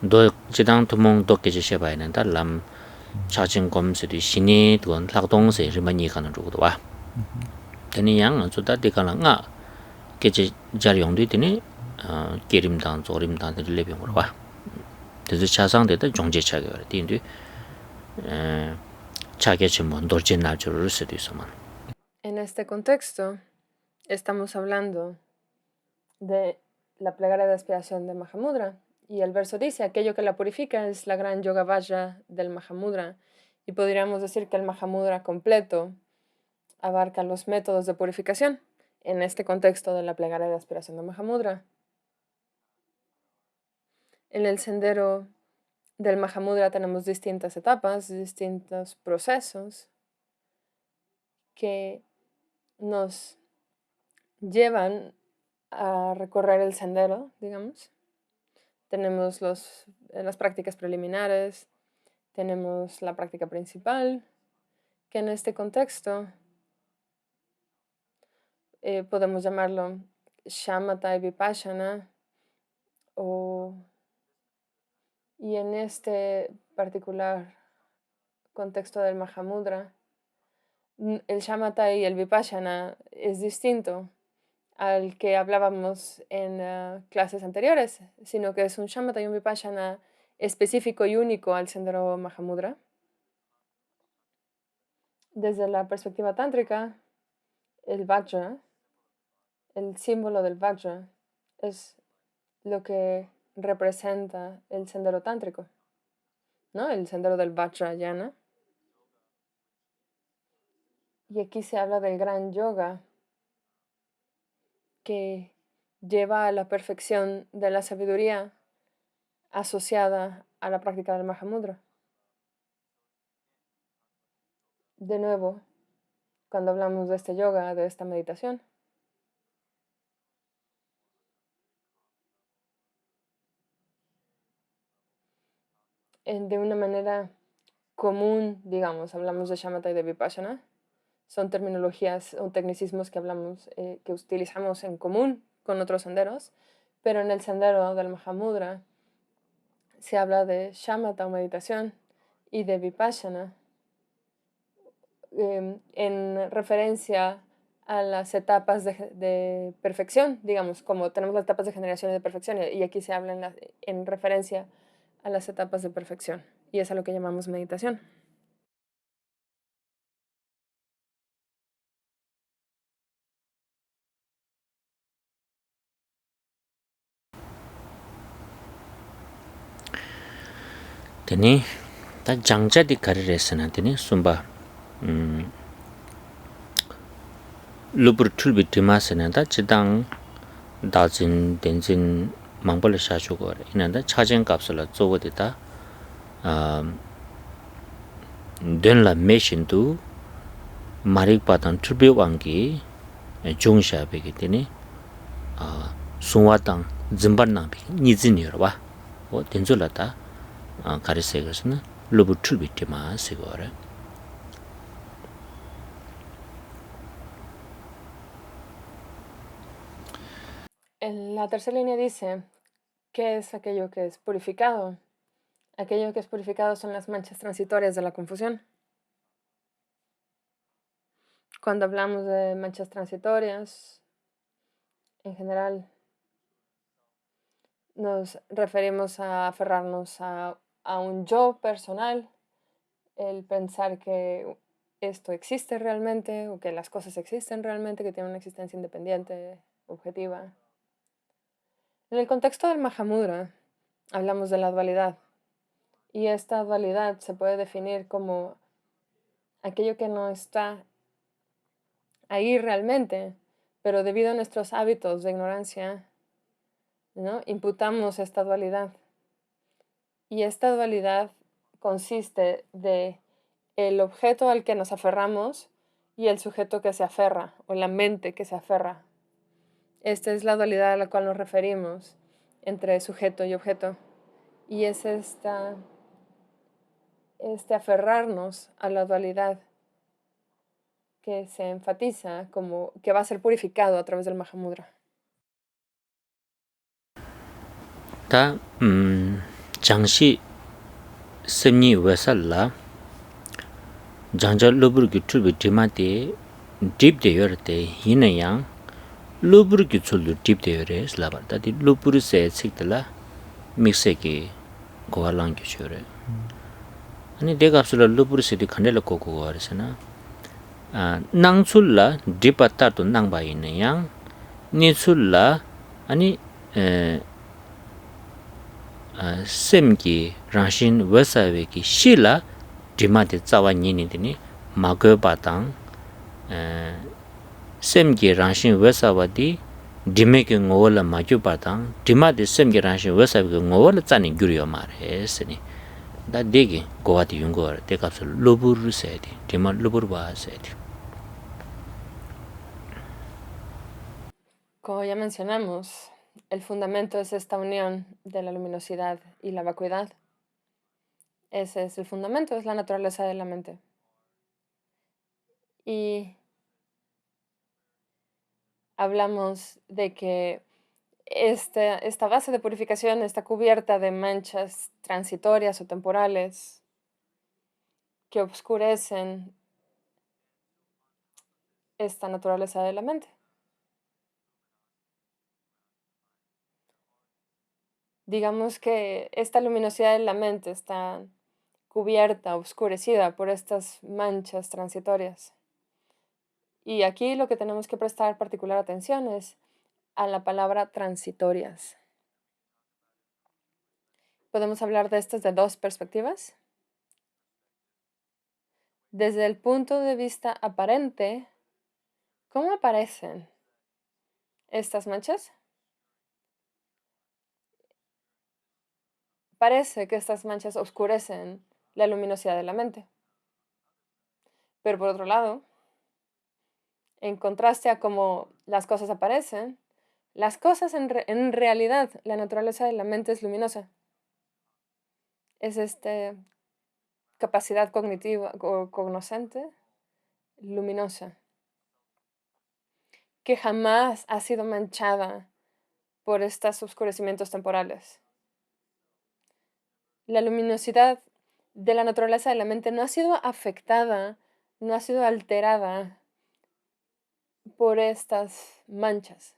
도 지당 투몽 도케지 셰바이는 달람 차진 검스리 신이 돈 락동세 리마니 가는 주고도 와 되니 양 주다 디가랑아 계지 자리용도 되니 게림당 조림당 레병으로 와 그래서 차상대도 종제차게 되는데 차게 좀 돌진 나주를 수도 있어만. En este contexto estamos hablando de la plegaria de aspiración de Mahamudra. Y el verso dice, aquello que la purifica es la gran yoga vajra del Mahamudra. Y podríamos decir que el Mahamudra completo abarca los métodos de purificación en este contexto de la plegaria de aspiración de Mahamudra. En el sendero del Mahamudra tenemos distintas etapas, distintos procesos que nos llevan a recorrer el sendero, digamos. tenemos las prácticas preliminares, tenemos la práctica principal, que en este contexto podemos llamarlo shamatha y vipassana, y en este particular contexto del Mahamudra, el shamatha y el vipassana es distinto al que hablábamos en clases anteriores, sino que es un shamatha y un vipassana específico y único al sendero Mahamudra. Desde la perspectiva tántrica, el Vajra, el símbolo del Vajra, es lo que representa el sendero tántrico, ¿no? El sendero del Vajrayana. Y aquí se habla del gran yoga que lleva a la perfección de la sabiduría asociada a la práctica del Mahamudra. De nuevo, cuando hablamos de este yoga, de esta meditación, de una manera común, digamos, hablamos de shamatha y de vipassana, son terminologías o tecnicismos que que utilizamos en común con otros senderos, pero en el sendero del Mahamudra se habla de shamatha o meditación y de vipassana en referencia a las etapas de perfección, digamos, como tenemos las etapas de generación y de perfección, y aquí se habla en referencia a las etapas de perfección, y es a lo que llamamos meditación. Teni ta jangja di kari resana teni sumba lubur tulbi timasana ta chidang dajin denzin mangbala shashu gore ina da chajen kapsula zogo di ta denla meshindu marik patan tulbi wangi jungsha begi teni sungwa tang zimbar nang begi nizin yorwa o denzula ta kari segasana lubur tulbi timasi gore. En la tercera línea dice, ¿qué es aquello que es purificado? Aquello que es purificado son las manchas transitorias de la confusión. Cuando hablamos de manchas transitorias, en general, nos referimos a aferrarnos a un yo personal, el pensar que esto existe realmente o que las cosas existen realmente, que tienen una existencia independiente, objetiva. En el contexto del Mahamudra, hablamos de la dualidad, y esta dualidad se puede definir como aquello que no está ahí realmente, pero debido a nuestros hábitos de ignorancia, ¿no? Imputamos esta dualidad. Y esta dualidad consiste de el objeto al que nos aferramos y el sujeto que se aferra, o la mente que se aferra. Esta es la dualidad a la cual nos referimos entre sujeto y objeto. Y es este aferrarnos a la dualidad que se enfatiza como que va a ser purificado a través del Mahamudra. Ta jangshi semni wesalla jangja lubur gi tulbi timate deep de yorte hinayang lubur gi chulu deep de yore slaba ta di lubur se siktala mixe ki goalang gi chore ani de kapsula lubur se di khandela ko warsana nangchulla dipata to nangba hinayang nichulla ani semki ranshin wasawe ki shila dimate tsawa nyini dini magyo batang semki ranshin wasawa di dimeke ngola magyo batang dimate semki ranshin wasawe ki ngola tsani gyuryo mare sini da degi gowa di yungo wara de kapsa lubur sayadi dima lubur wa sayadi. Como ya mencionamos, el fundamento es esta unión de la luminosidad y la vacuidad. Ese es el fundamento, es la naturaleza de la mente. Y hablamos de que esta base de purificación está cubierta de manchas transitorias o temporales que oscurecen esta naturaleza de la mente. Digamos que esta luminosidad de la mente está cubierta, oscurecida por estas manchas transitorias. Y aquí lo que tenemos que prestar particular atención es a la palabra transitorias. Podemos hablar de estas de dos perspectivas. Desde el punto de vista aparente, ¿cómo aparecen estas manchas? Parece que estas manchas oscurecen la luminosidad de la mente. Pero por otro lado, en contraste a cómo las cosas aparecen, las cosas en realidad, la naturaleza de la mente es luminosa. Es esta capacidad cognitiva o cognoscente luminosa, que jamás ha sido manchada por estos oscurecimientos temporales. La luminosidad de la naturaleza de la mente no ha sido afectada, no ha sido alterada por estas manchas.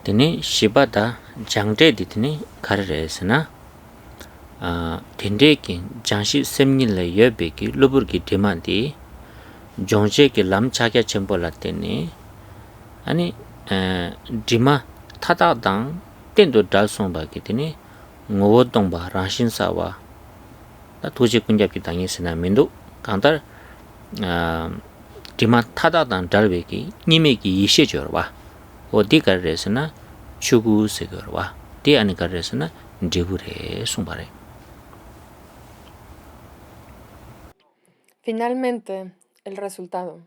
Tene shibata jangde di tene karresana tende ki jangshi semnil la yobe ki lubur ki demandi jongje ki lam chakya chenpo la tene ani dima tada dang tendo dal songba ki tene ngowo dongba rangshin sawa da toje kunjab ki dangi sena mindu kantar dima tada dang dalwe ki nime ki yishe jorwa o di karresana chugu se jorwa di ani karresana jebure sumbare. Finalmente, el resultado.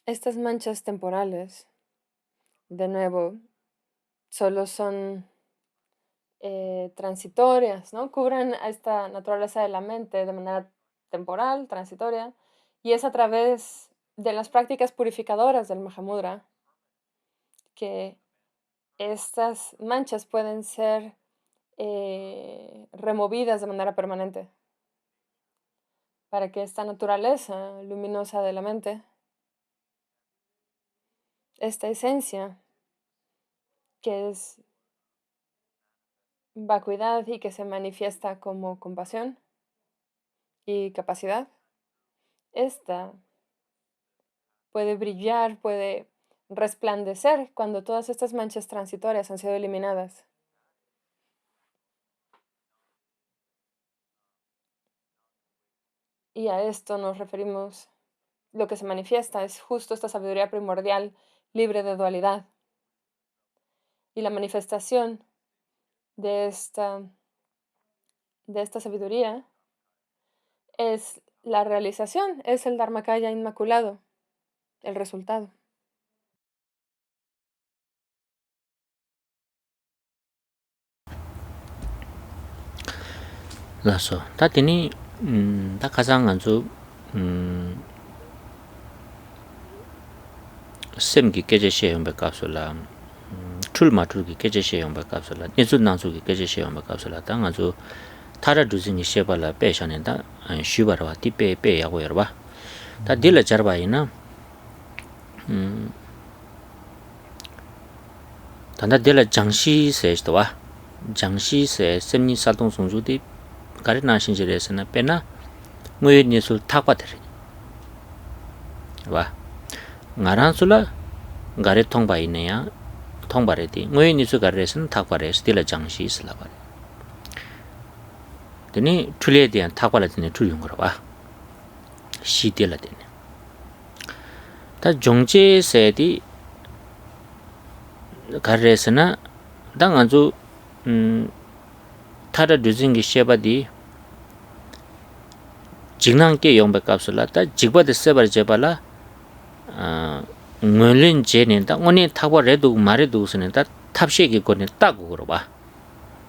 Estas manchas temporales, de nuevo, solo son transitorias, ¿no? Cubren a esta naturaleza de la mente de manera temporal, transitoria, y es a través de las prácticas purificadoras del Mahamudra que estas manchas pueden ser removidas de manera permanente, para que esta naturaleza luminosa de la mente, esta esencia que es vacuidad y que se manifiesta como compasión y capacidad, esta puede brillar, puede resplandecer cuando todas estas manchas transitorias han sido eliminadas. Y a esto nos referimos, lo que se manifiesta es justo esta sabiduría primordial, libre de dualidad. Y la manifestación de esta sabiduría es la realización, es el Dharmakaya inmaculado, el resultado. Laso, ta tini ta kazang anzu sem ki keje she yomba kapsula tul matul ki keje she yomba kapsula nezu nangzu ki keje she yomba kapsula ta anzu tara duzingi sheba la pe shane ta shubarwa ti pe yago yarwa ta dila jarba ina tanda dila jangshi se shtawa jangshi se semni saltong songju di gari nashin jire sana pe na nguye nesul takwa tere wa ngaran sula gari tongba ina ya tongba re di nguye nesul gari sana takwa re dila jangshi sila wa dini tule diyan takwa la dini tul yungra wa shi dila dini ta jongje se di 가르에서나 당 아주 타라 두징기 셰바디 직난께 용백 값을라다 직바데 세바르 제발라 ngolin jene da ngone thaba redu mare du sene da thapshe gi kone ta gu ro ba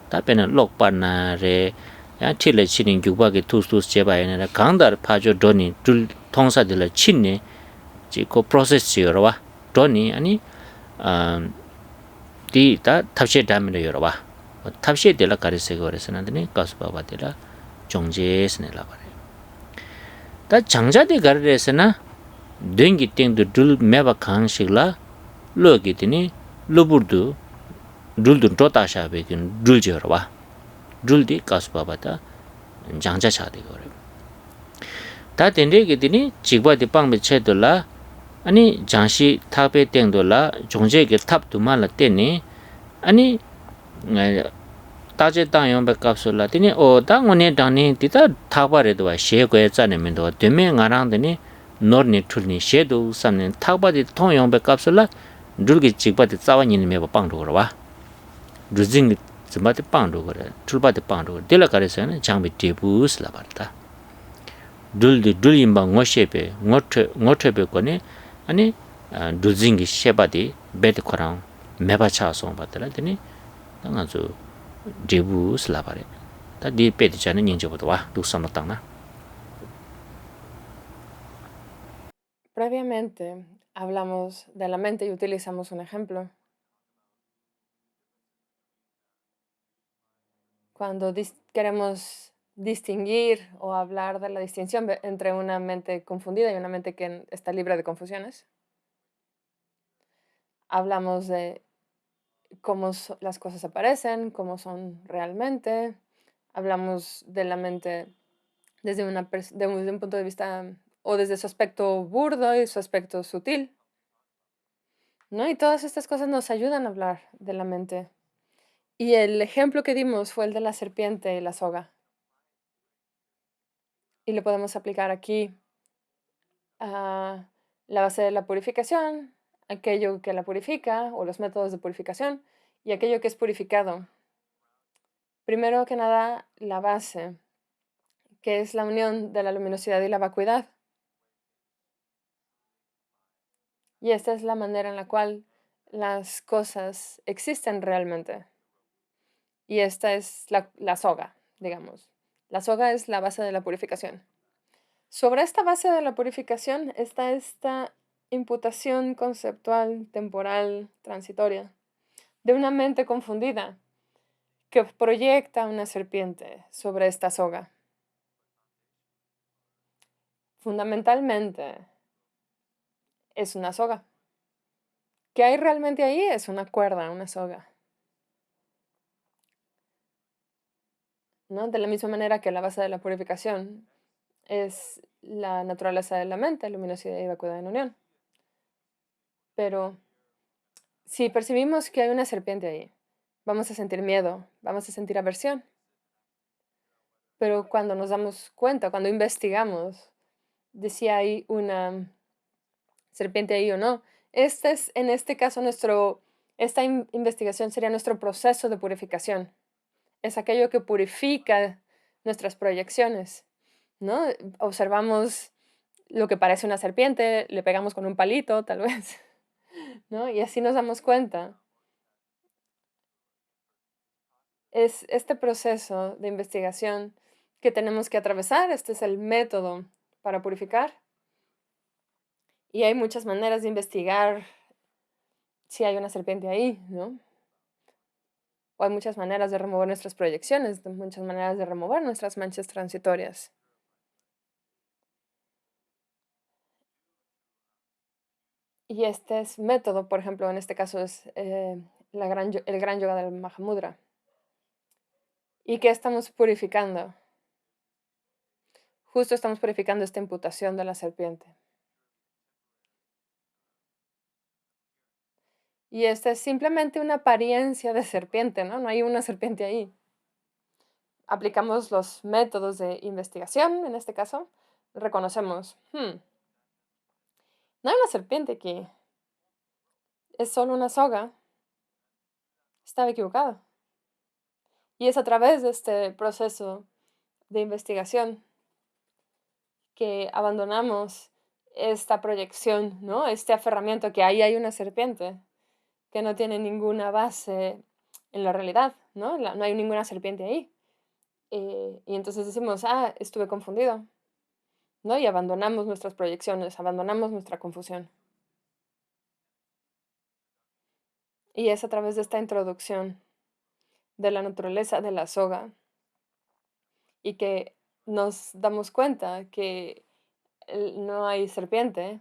ta pena lok pa na re ya thile chinin gyuba gi tus che ba ene gangdar phajo doni tul thongsa de la chinne ji ko process chi ro ba doni ani di ta thapshe dam re ro ba thapshe de la karise go resana de kas ba ba de la jongje sene la ba re ta jangja de gar resana dengi tengdu dul meba khangshigla logi tini loburdu duldu tota shabe kin dul jorwa duldi kasba bata jangja chade gore ta tende ge tini chigba de pangbe chedola ani jangshi thape tengdola jongje ge thap dumala teni ani taje tayong be kapsula tini o ta ngone dani tita thapare do she go chane mendo deme ngarang tini norni tulni shedo samne thakbadi thongyong be kapsula dulgi chigbadi tsawani me ba pangdo ro ba duzing zmbati pangdo gore tulbadi pangdo dela karesana jangbi debus la barta duldi dulimba ngoshebe ngotrebe kone ani duzingi shebadi bed korang meba cha so batala tini 당아주 debus la bare ta di pedi chane nyingje bodwa du samatang. Previamente hablamos de la mente y utilizamos un ejemplo. Cuando queremos distinguir o hablar de la distinción entre una mente confundida y una mente que está libre de confusiones, hablamos de cómo las cosas aparecen, cómo son realmente, hablamos de la mente desde un punto de vista o desde su aspecto burdo y su aspecto sutil, ¿no? Y todas estas cosas nos ayudan a hablar de la mente. Y el ejemplo que dimos fue el de la serpiente y la soga. Y lo podemos aplicar aquí a la base de la purificación, aquello que la purifica o los métodos de purificación y aquello que es purificado. Primero que nada, la base, que es la unión de la luminosidad y la vacuidad. Y esta es la manera en la cual las cosas existen realmente. Y esta es la soga, digamos. La soga es la base de la purificación. Sobre esta base de la purificación está esta imputación conceptual, temporal, transitoria, de una mente confundida que proyecta una serpiente sobre esta soga. Fundamentalmente es una soga. ¿Qué hay realmente ahí? Es una cuerda, una soga. ¿No? De la misma manera que la base de la purificación es la naturaleza de la mente, luminosidad y vacuidad en unión. Pero si percibimos que hay una serpiente ahí, vamos a sentir miedo, vamos a sentir aversión. Pero cuando nos damos cuenta, cuando investigamos de si hay una serpiente ahí o no, este es, en este caso, esta investigación sería nuestro proceso de purificación. Es aquello que purifica nuestras proyecciones, ¿no? Observamos lo que parece una serpiente, le pegamos con un palito, tal vez, ¿no? Y así nos damos cuenta. Es este proceso de investigación que tenemos que atravesar. Este es el método para purificar. Y hay muchas maneras de investigar si hay una serpiente ahí, ¿no? O hay muchas maneras de remover nuestras proyecciones, muchas maneras de remover nuestras manchas transitorias. Y este es método, por ejemplo, en este caso es el gran yoga del Mahamudra. ¿Y qué estamos purificando? Justo estamos purificando esta imputación de la serpiente. Y esta es simplemente una apariencia de serpiente, ¿no? No hay una serpiente ahí. Aplicamos los métodos de investigación, en este caso, reconocemos, no hay una serpiente aquí. Es solo una soga estaba equivocado. Y es a través de este proceso de investigación que abandonamos esta proyección, ¿no? Este aferramiento que ahí hay una serpiente que no tiene ninguna base en la realidad, ¿no? No hay ninguna serpiente ahí. Y entonces decimos, estuve confundido, ¿no? Y abandonamos nuestras proyecciones, abandonamos nuestra confusión. Y es a través de esta introducción de la naturaleza de la soga y que nos damos cuenta que no hay serpiente,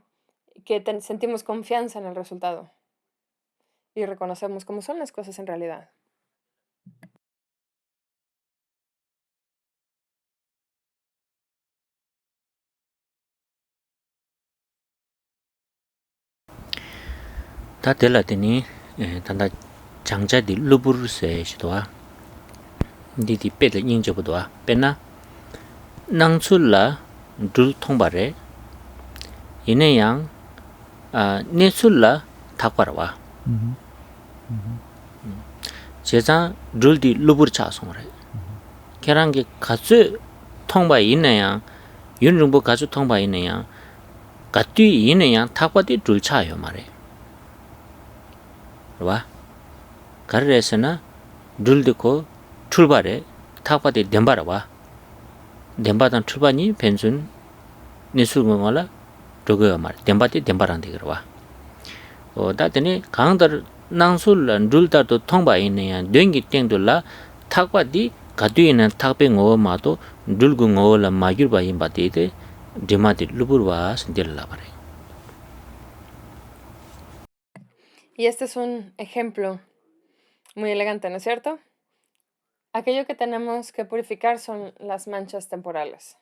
que sentimos confianza en el resultado y reconocemos cómo son las cosas en realidad. 다 될라더니 단다 장자디 루부르세 시도와 니디 빼들 인저보도와 빼나 낭출라 둘 통발에 이내양 네술라 탁바라와 제자 둘디 루부르 차송래 계란게 가수 통바 이내양 윤중보 가수 통바 이내양 가뒤 이내양 탁바디 둘 차요 말해 와 가르에서나 둘드코 출발에 탁바디 덴바라와 덴바단 출발이 벤순 니술공을라 저거 말 덴바디 덴바란데 그러와 다더니 강들 낭술란 둘다도 통바이네야 dengi 땡돌라 탁바디 가뒤에는 탁뱅어 마도 둘궁어라 마기르바이 바데데 데마디 루부르와 신델라 바래. Y este es un ejemplo muy elegante, ¿no es cierto? Aquello que tenemos que purificar son las manchas temporales.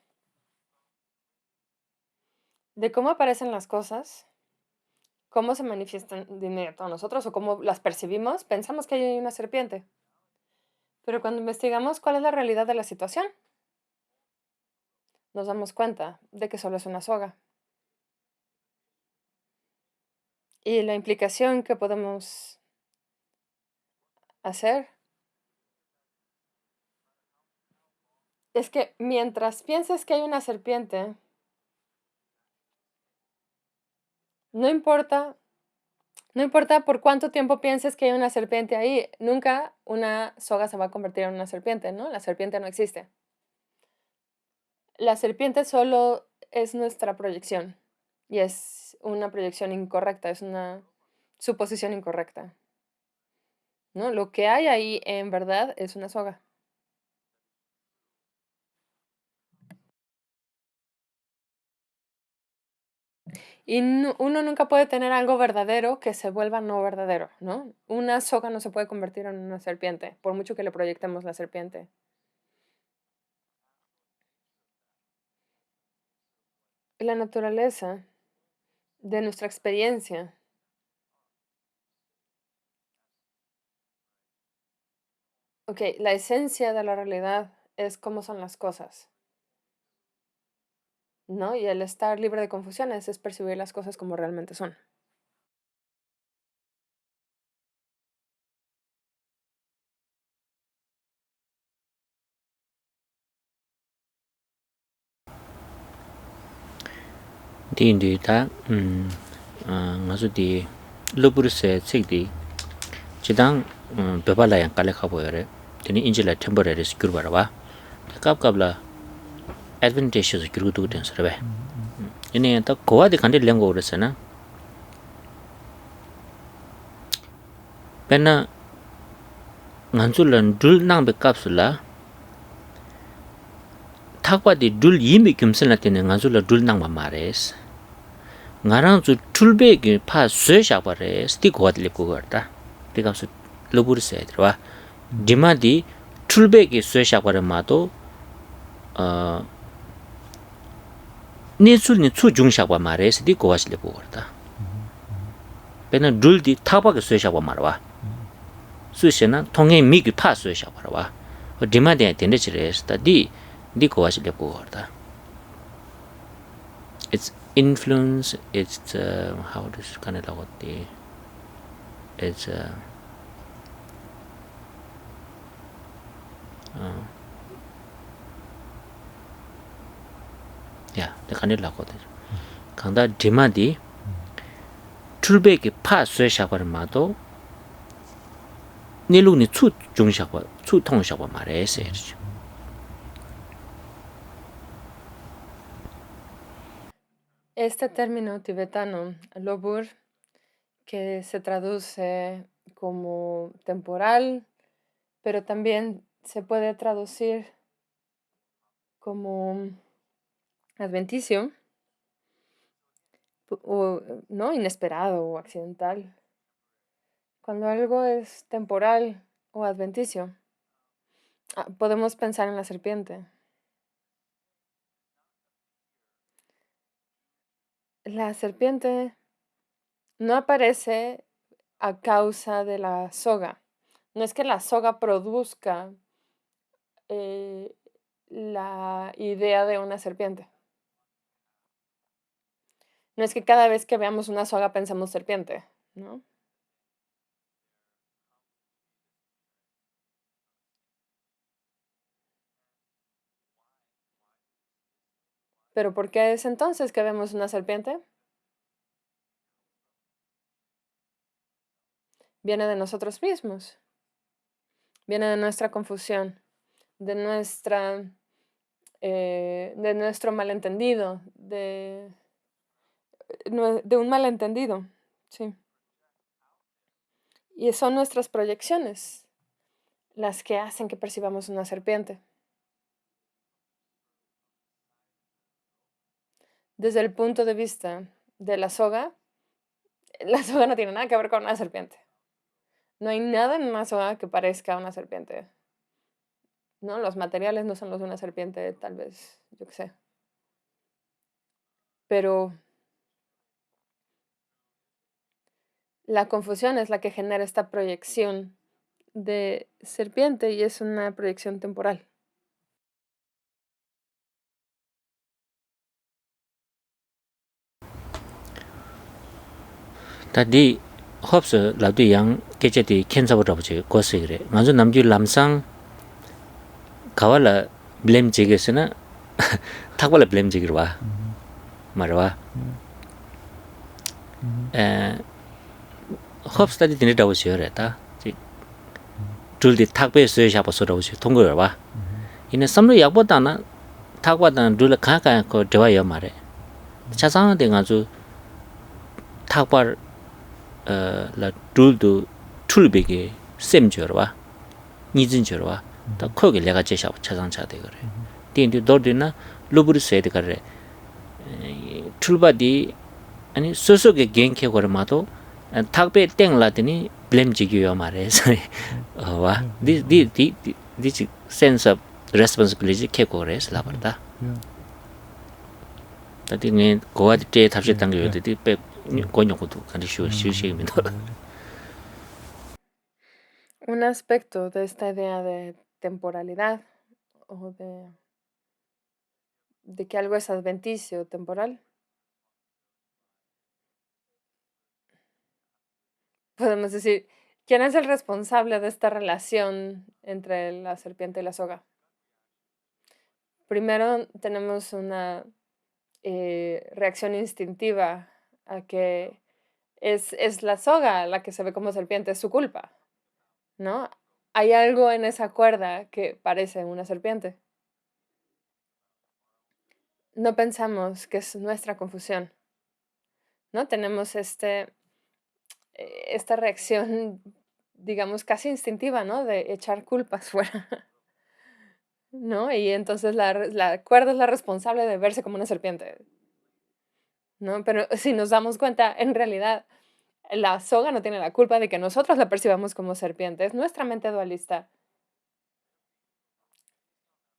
De cómo aparecen las cosas, cómo se manifiestan de inmediato a nosotros o cómo las percibimos, pensamos que hay una serpiente. Pero cuando investigamos cuál es la realidad de la situación, nos damos cuenta de que solo es una soga. Y la implicación que podemos hacer es que mientras pienses que hay una serpiente, no importa por cuánto tiempo pienses que hay una serpiente ahí, nunca una soga se va a convertir en una serpiente, ¿no? La serpiente no existe. La serpiente solo es nuestra proyección y es una proyección incorrecta, es una suposición incorrecta, ¿no? Lo que hay ahí en verdad es una soga. Y uno nunca puede tener algo verdadero que se vuelva no verdadero, ¿no? Una soga no se puede convertir en una serpiente, por mucho que le proyectemos la serpiente. La naturaleza de nuestra experiencia la esencia de la realidad es cómo son las cosas, ¿no? Y el estar libre de confusiones es percibir las cosas como realmente son. 디인디다 ngazu디 루부르세 책디 지당 베발라양 깔레카보여레 드니 인질라 템포러리 스큐르바라와 갑갑라 advantageous 기르도 된서베 이네 또 고아디 간데 랭고 그랬잖아 베나 nganzulan dul nang be kapsula takpadi dul yimi kimsela tene nganzula dul nang ma mares ngarang zu tulbe ge pa swe shabare sti godle ko garta tikapsu lobur se drwa dimadi tulbe ge swe shabare mato nisul ni chu jung shabwa mares di goasle ko garta bena dul di takpa ge swe shabwa marwa 수시나 통해 미기 파스에 샤바라와 디마데 텐데치레스다 디 고와실레 고거다 its influence it's how this kind of it's 야, 내가 내려거든. 강다 디마디 출백이 파 쇠샤바를 마도 니룩니 추 중샤바 추 통샤바 말해서 이러죠. Este término tibetano, lobur, que se traduce como temporal, pero también se puede traducir como adventicio, o no inesperado o accidental. Cuando algo es temporal o adventicio, podemos pensar en la serpiente. La serpiente no aparece a causa de la soga. No es que la soga produzca la idea de una serpiente. No es que cada vez que veamos una soga pensemos serpiente, ¿no? Pero ¿por qué es entonces que vemos una serpiente? Viene de nosotros mismos. Viene de nuestra confusión, de nuestro malentendido, de un malentendido, sí. Y son nuestras proyecciones las que hacen que percibamos una serpiente. Desde el punto de vista de la soga no tiene nada que ver con una serpiente. No hay nada en una soga que parezca una serpiente. ¿No? Los materiales no son los de una serpiente, tal vez, yo qué sé. Pero la confusión es la que genera esta proyección de serpiente y es una proyección temporal. 다디 홉스 라도 양 계제디 캔서버 아버지 고스 그래. 먼저 남주 람상 가발라 블레임 제게스나 탁발라 블레임 제기로 와. 말와. 에 홉스 다디 디네 다오시어랬다. 둘디 탁베 쇠샤버 소라오시 통거여 와. 이네 섬로 약보다나 탁바다는 둘 가가 거 되와요 말해. 차상한테 가서 탁발 la 둘도 툴베게 셈저와 니진저와 다 거기 내가 제샤 차상차대 그래. 딘디 도르디나 루브르세데 그래. 툴바디 아니 소소게 겐케 거마도 탁베 땡라더니 블렘지기요 말해서 와 this sense of responsibility 케고레스 라버다. 다디네 고아디 탑시당 게 어디 빼 고녀고도 간디 쉬쉬입니다. Un aspecto de esta idea de temporalidad o de que algo es adventicio temporal, podemos decir, ¿quién es el responsable de esta relación entre la serpiente y la soga? Primero tenemos una reacción instintiva a que es la soga la que se ve como serpiente, es su culpa, ¿no? Hay algo en esa cuerda que parece una serpiente. No pensamos que es nuestra confusión, ¿no? Tenemos esta reacción, digamos, casi instintiva, ¿no? De echar culpas fuera, ¿no? Y entonces la cuerda es la responsable de verse como una serpiente, ¿no? Pero si nos damos cuenta, en realidad, la soga no tiene la culpa de que nosotros la percibamos como serpiente. Es nuestra mente dualista.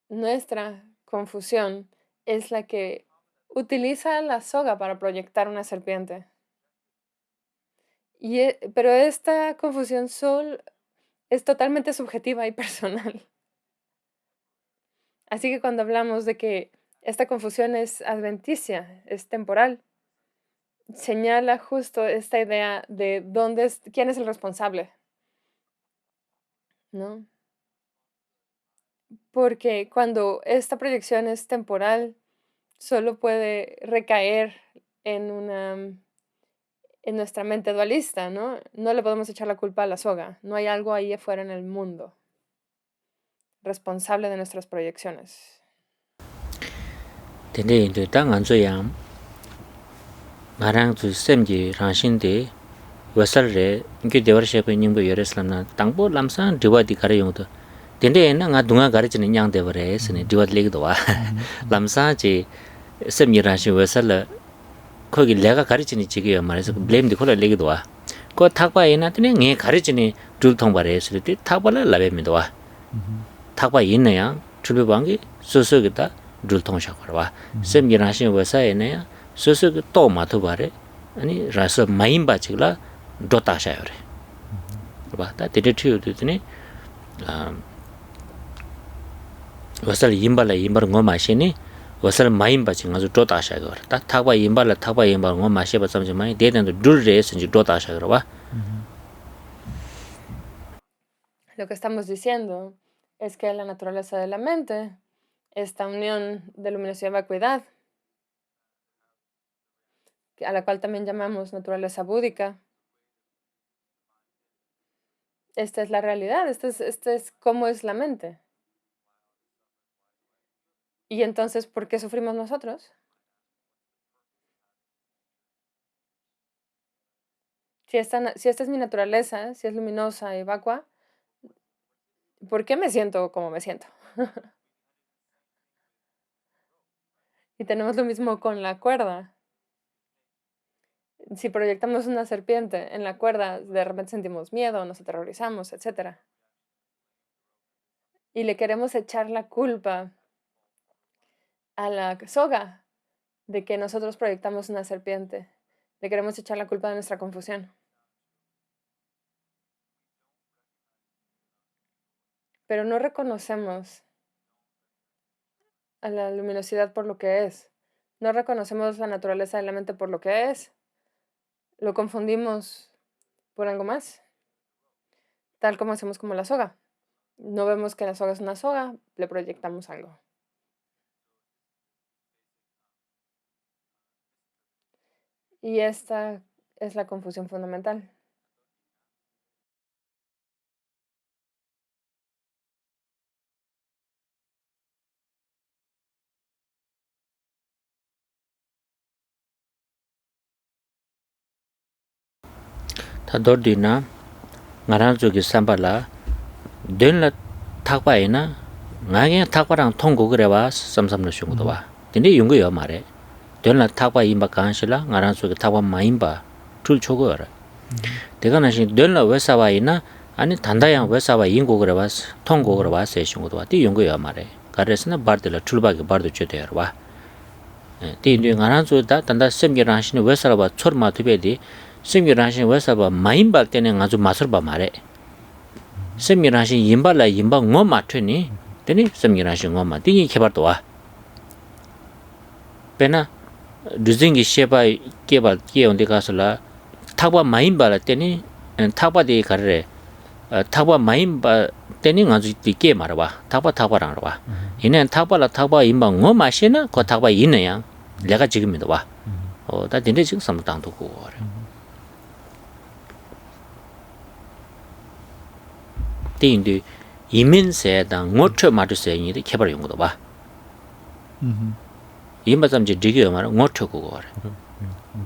Nuestra confusión es la que utiliza la soga para proyectar una serpiente. Pero esta confusión es totalmente subjetiva y personal. Así que cuando hablamos de que esta confusión es adventicia, es temporal, señala justo esta idea de quién es el responsable, ¿no? porque cuando esta proyección es temporal, solo puede recaer en nuestra mente dualista, ¿no? No le podemos echar la culpa a la soga. No hay algo ahí afuera en el mundo responsable de nuestras proyecciones. Tende indu ta nganzo yang ngarang tu semji rangshin de wasal re ngyu dewar shepe nyingbo yoreslam na tangbo lamsa diwa di kare yung to tende na nga dunga kare chini nyang dewa re sini diwa legi dowa lamsa che semji rangshin wasal la kogi lega kare chini chigi yo mara blame di kola legi dowa ko thakpa ina tene nge kare chini dul thongpa re siri di thakpa la labe mi dowa thakpa ina yang chulpe bangi soso kita dul thong shakwarwa semji rangshin wasal ina yang soso ki to matu bare 아니 라서 마임바 지글라 도타샤요레 봐 다데데티우드니 wasal yimbala yimbar ngo mashini wasal maimba chingazu dota샤요 다 타바 yimbar ngo masheba samje mai deden도 durre senji dota샤요 봐 Lo que estamos diciendo es que la naturaleza de la mente, esta unión de luminosidad y vacuidad, a la cual también llamamos naturaleza búdica, esta es la realidad, este es cómo es la mente. Y entonces, ¿por qué sufrimos nosotros? Si esta es mi naturaleza, si es luminosa y vacua, ¿por qué me siento como me siento? Y tenemos lo mismo con la cuerda. Si proyectamos una serpiente en la cuerda, de repente sentimos miedo, nos aterrorizamos, etc. Y le queremos echar la culpa a la soga de que nosotros proyectamos una serpiente. Le queremos echar la culpa de nuestra confusión. Pero no reconocemos a la luminosidad por lo que es. No reconocemos la naturaleza de la mente por lo que es. Lo confundimos por algo más, tal como hacemos como la soga. No vemos que la soga es una soga, le proyectamos algo. Y esta es la confusión fundamental. 다 dorдина ngaranzo ki sambala denla thakpa ina ngage thakparang thonggo grewa samsamno shungdo ba dinde yunggo yo mare denla thakpa imba kanshila ngaranzo ki thakpa maimba tul chogo ora 내가 나신 denla wesawa ina 아니 단다양 wesawa 인고 grewa thonggo grewa se shungdo ba di yunggo yo mare 가레스나 바르들라 출바게 바르도 줘대요 봐 dinde ngaranzo da 단다 semge랑 신의 wesawa chor마 두베디 semge랑 wesawa maimba 때는 아주 맛을 봐 말해 semge랑 임발라 임바 ngo matweni 되니 semge랑 ngo ma 띵이 개발도 와 배나 루징기 셰바 개발 개온데 가서라 타바 마임바라 때니 타바데 가르래 타바 마임바 때니 아주 띠게 말아 봐 타바랑 봐 이는 타바라 타바 임바 ngo 마시나 거 타바 있네야 내가 지금이도 와다 근데 지금 삼당도 고 인데 이민세다 ngocho 마르세니 개발 용도도 봐. 임바점지 디기요 말 ngocho 그거 그래.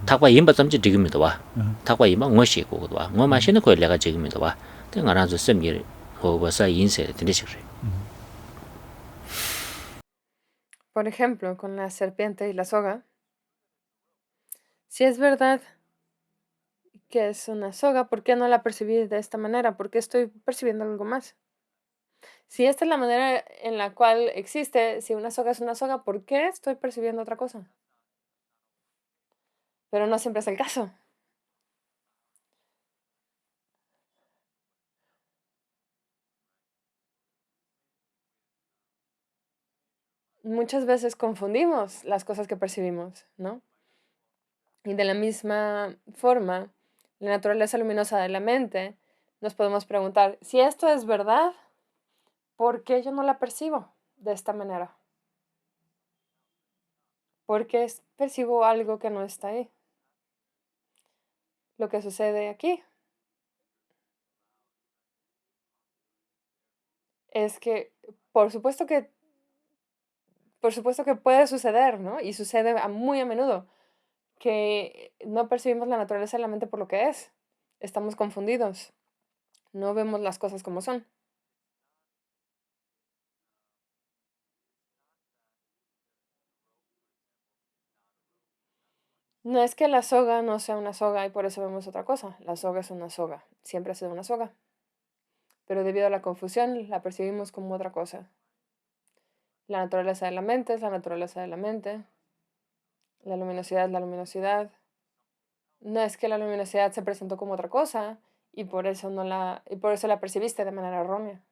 탁바 임바점지 디기미도 봐. 탁바 임바 ngo시 그거도 봐. ngo 마시는 거 내가 지금이도 봐. 내가 나서 셈이 뭐서 인세 되듯이 그래. Por ejemplo, con la serpiente y la soga, si es verdad que es una soga, ¿por qué no la percibí de esta manera? ¿Por qué estoy percibiendo algo más? Si esta es la manera en la cual existe, si una soga es una soga, ¿por qué estoy percibiendo otra cosa? Pero no siempre es el caso. Muchas veces confundimos las cosas que percibimos, ¿no? Y de la misma forma, la naturaleza luminosa de la mente, nos podemos preguntar, si esto es verdad, ¿por qué yo no la percibo? de esta manera? Porque percibo algo que no está ahí. Lo que sucede aquí es que, por supuesto que puede suceder, ¿no? Y sucede muy a menudo, que no percibimos la naturaleza de la mente por lo que es. Estamos confundidos. No vemos las cosas como son. No es que la soga no sea una soga y por eso vemos otra cosa. La soga es una soga. Siempre ha sido una soga. Pero debido a la confusión la percibimos como otra cosa. La naturaleza de la mente es la naturaleza de la mente. La luminosidad es la luminosidad. No es que la luminosidad se presentó como otra cosa y por eso la percibiste de manera errónea.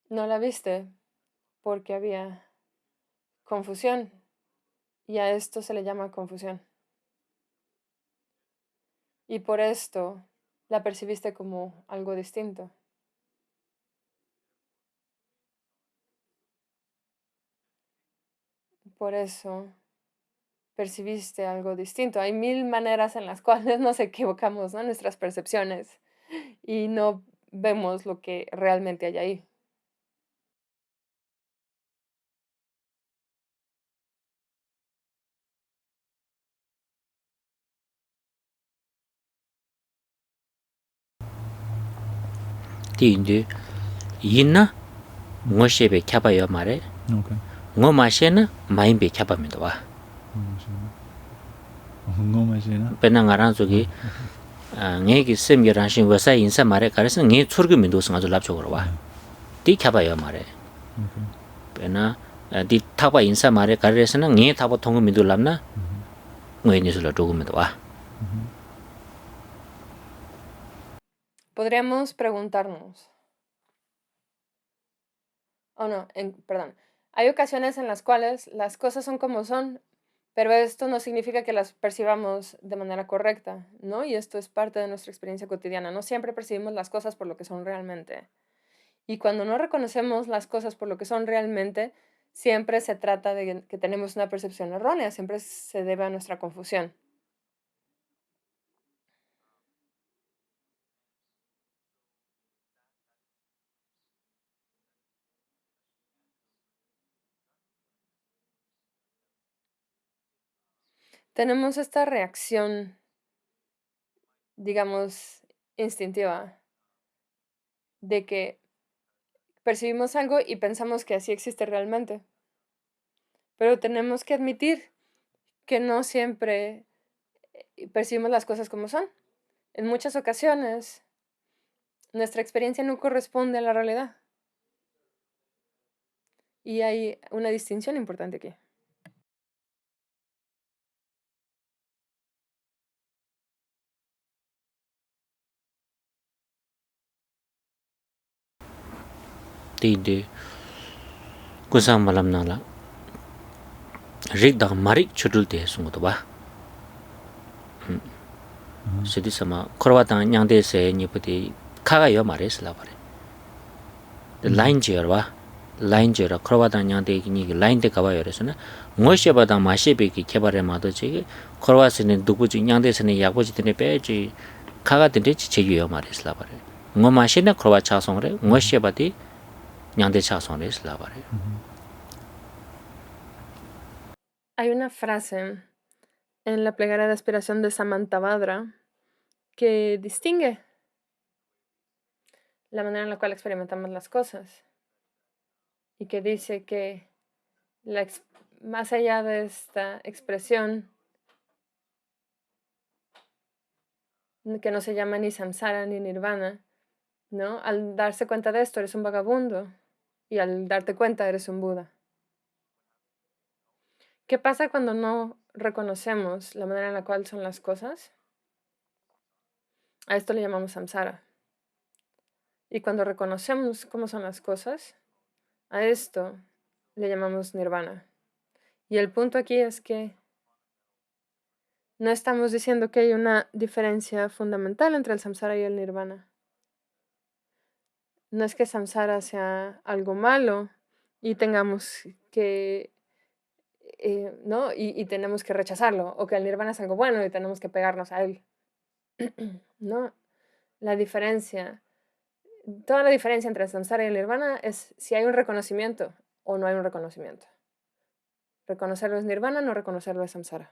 No la viste porque había confusión y a esto se le llama confusión. Y por esto la percibiste como algo distinto. Por eso percibiste algo distinto. Hay mil maneras en las cuales nos equivocamos, ¿no? Nuestras percepciones y no vemos lo que realmente hay ahí. Di yindu yinna ngo shebe kyaba yo mare, Okay. ngo ma she na mayimbe kyaba mindo wa. Pena nga rang zuki nge ki semge rangshin wasa insa mare karisa nge tsurgu mindo sa nga zu lapcho koro wa. Di kyaba yo mare. Okay. Pena di takba insa mare karisa na nge takba tongu mindo lamna ngoy nisu la chogu mindo wa. Podríamos preguntarnos, perdón, hay ocasiones en las cuales las cosas son como son, pero esto no significa que las percibamos de manera correcta, ¿no? Y esto es parte de nuestra experiencia cotidiana. No siempre percibimos las cosas por lo que son realmente. Y cuando no reconocemos las cosas por lo que son realmente, siempre se trata de que tenemos una percepción errónea, siempre se debe a nuestra confusión. Tenemos esta reacción, digamos, instintiva, de que percibimos algo y pensamos que así existe realmente. Pero tenemos que admitir que no siempre percibimos las cosas como son. En muchas ocasiones, nuestra experiencia no corresponde a la realidad. Y hay una distinción importante aquí. Di yindu kusang malam nangla rik dang marik chudul de sungu to wa. Sidi sama korwa dang nyangde se nipati kaga yo mare sila pare. Line je yorwa. Line je yorwa korwa dang nyangde ki line de kaba yore suna ngo sheba dang ma shebe ki kebare mato chege korwa sene dukbu chi nyangde sene yakbo chi tene pe chi kaga tene chi chegi yo mare sila pare. Ngo ma shene korwa cha song re, ngo sheba di nyangde cha song re sila pare. Hay una frase en la plegaria de aspiración de Samantabhadra que distingue la manera en la cual experimentamos las cosas y que dice que más allá de esta expresión, que no se llama ni samsara ni nirvana, ¿no? Al darse cuenta de esto eres un vagabundo y al darte cuenta eres un Buda. ¿Qué pasa cuando no reconocemos la manera en la cual son las cosas? A esto le llamamos samsara. Y cuando reconocemos cómo son las cosas, a esto le llamamos nirvana. Y el punto aquí es que no estamos diciendo que hay una diferencia fundamental entre el samsara y el nirvana. No es que samsara sea algo malo y tengamos que, ¿no? Y tenemos que rechazarlo, o que el nirvana es algo bueno y tenemos que pegarnos a él. ¿No? La diferencia, toda la diferencia entre el samsara y el nirvana es si hay un reconocimiento o no hay un reconocimiento. Reconocerlo es nirvana, no reconocerlo es samsara.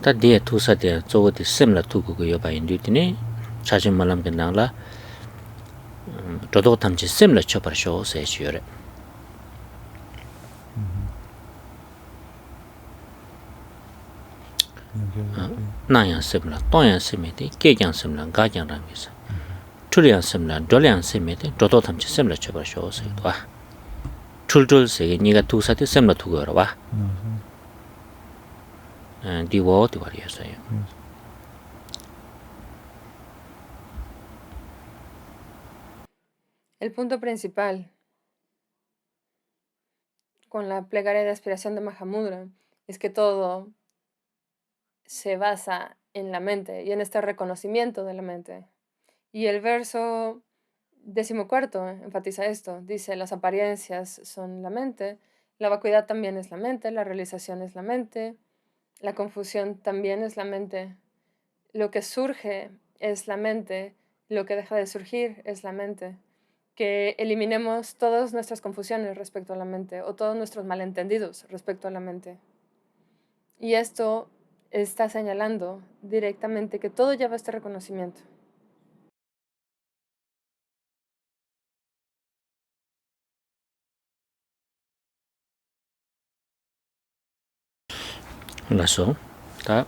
Ta de tu sa de zo de sem la tu ko yo ba yin du ni cha jin ma lam gen dang la do do tam ji sem la cho par sho se shi re na yang sem la to yang sem de ge yang sem la ga yang ram sa chu yang sem la do yang sem de do do tam ji sem la cho par sho se do ba chul chul se ni ga tu sa de sem la tu go ro ba di wo di wa ye sa ye El punto principal con la plegaria de aspiración de Mahamudra es que todo se basa en la mente y en este reconocimiento de la mente. Y el verso 14 enfatiza esto. Dice, las apariencias son la mente, la vacuidad también es la mente, la realización es la mente, la confusión también es la mente. Lo que surge es la mente, lo que deja de surgir es la mente. Que eliminemos todas nuestras confusiones respecto a la mente o todos nuestros malentendidos respecto a la mente. Y esto está señalando directamente que todo lleva a este reconocimiento. la so ta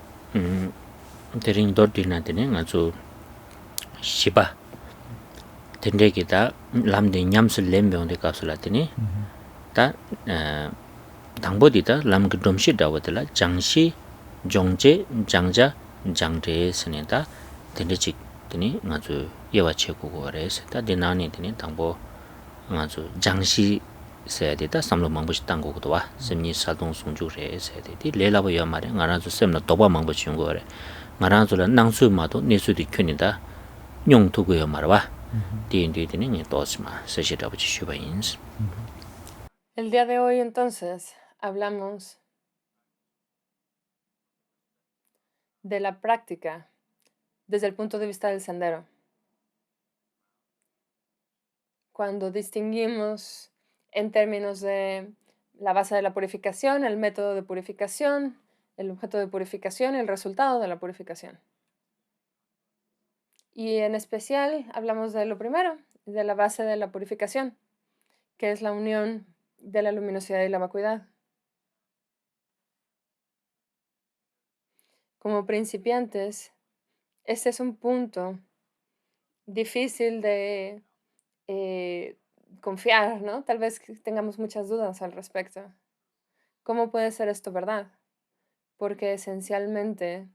dering dor di na de nga zo shiba tende ki da lam de nyam se lem be on de ka so la de ni ta dangbo di da lam ge dom shi da wa de la jang shi jong je jang ja jang de se ne da tende chi de ni nga zo ye wa che ko go re se ta de na ni de ni dangbo nga zo jang shi se de da samlo mang bu shi dang go do wa sem ni sa dong sung ju re se de di le la bo ya ma re nga ra zo sem na do ba mang bu chi go re nga ra zo la nang su ma do ne su di kyun ni da nyong tu go ya ma wa di ndi de ni to ma se shi da bu chi shu ba yin. El día de hoy entonces hablamos de la práctica desde el punto de vista del sendero. Cuando distinguimos en términos de la base de la purificación, el método de purificación, el objeto de purificación y el resultado de la purificación. Y en especial hablamos de lo primero, de la base de la purificación, que es la unión de la luminosidad y la vacuidad. Como principiantes, este es un punto difícil de confiar, ¿no? Tal vez tengamos muchas dudas al respecto. ¿Cómo puede ser esto verdad? Porque esencialmente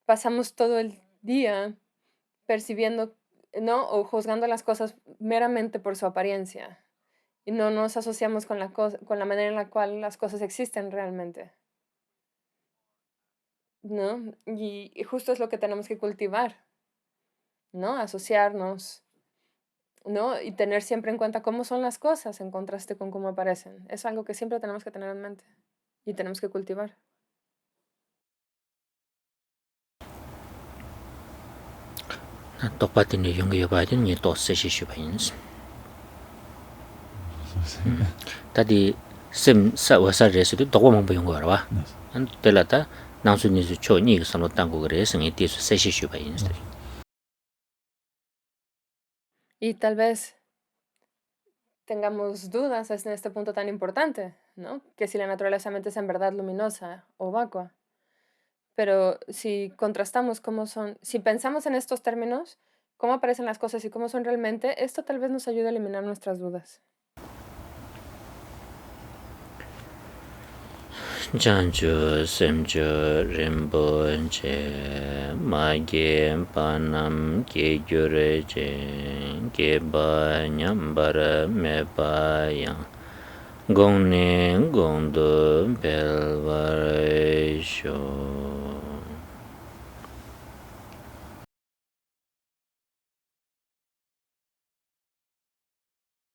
pasamos todo el día percibiendo, ¿no? O juzgando las cosas meramente por su apariencia y no nos asociamos con la manera en la cual las cosas existen realmente, ¿no? Y justo es lo que tenemos que cultivar, ¿no? Asociarnos, ¿no? Y tener siempre en cuenta cómo son las cosas en contraste con cómo aparecen. Es algo que siempre tenemos que tener en mente y tenemos que cultivar. Tokpa tene yung yo ba de ni to se shi shu ba yin. Ta di sem sa wa sa re su de do mang bu yung go ra ba an de la ta nang su ni su cho ni ge sam lo tang go re se ni ti su se shi shu ba yin. Y tal vez tengamos dudas en este punto tan importante, ¿no? Que si la naturaleza mente es en verdad luminosa o vacua. Pero si contrastamos cómo son, si pensamos en estos términos, cómo aparecen las cosas y cómo son realmente, esto tal vez nos ayude a eliminar nuestras dudas. Janju semju rimbo che ma ge panam ge gyure je ge ba nyam bar me ba yang gong ne gong do bel var sho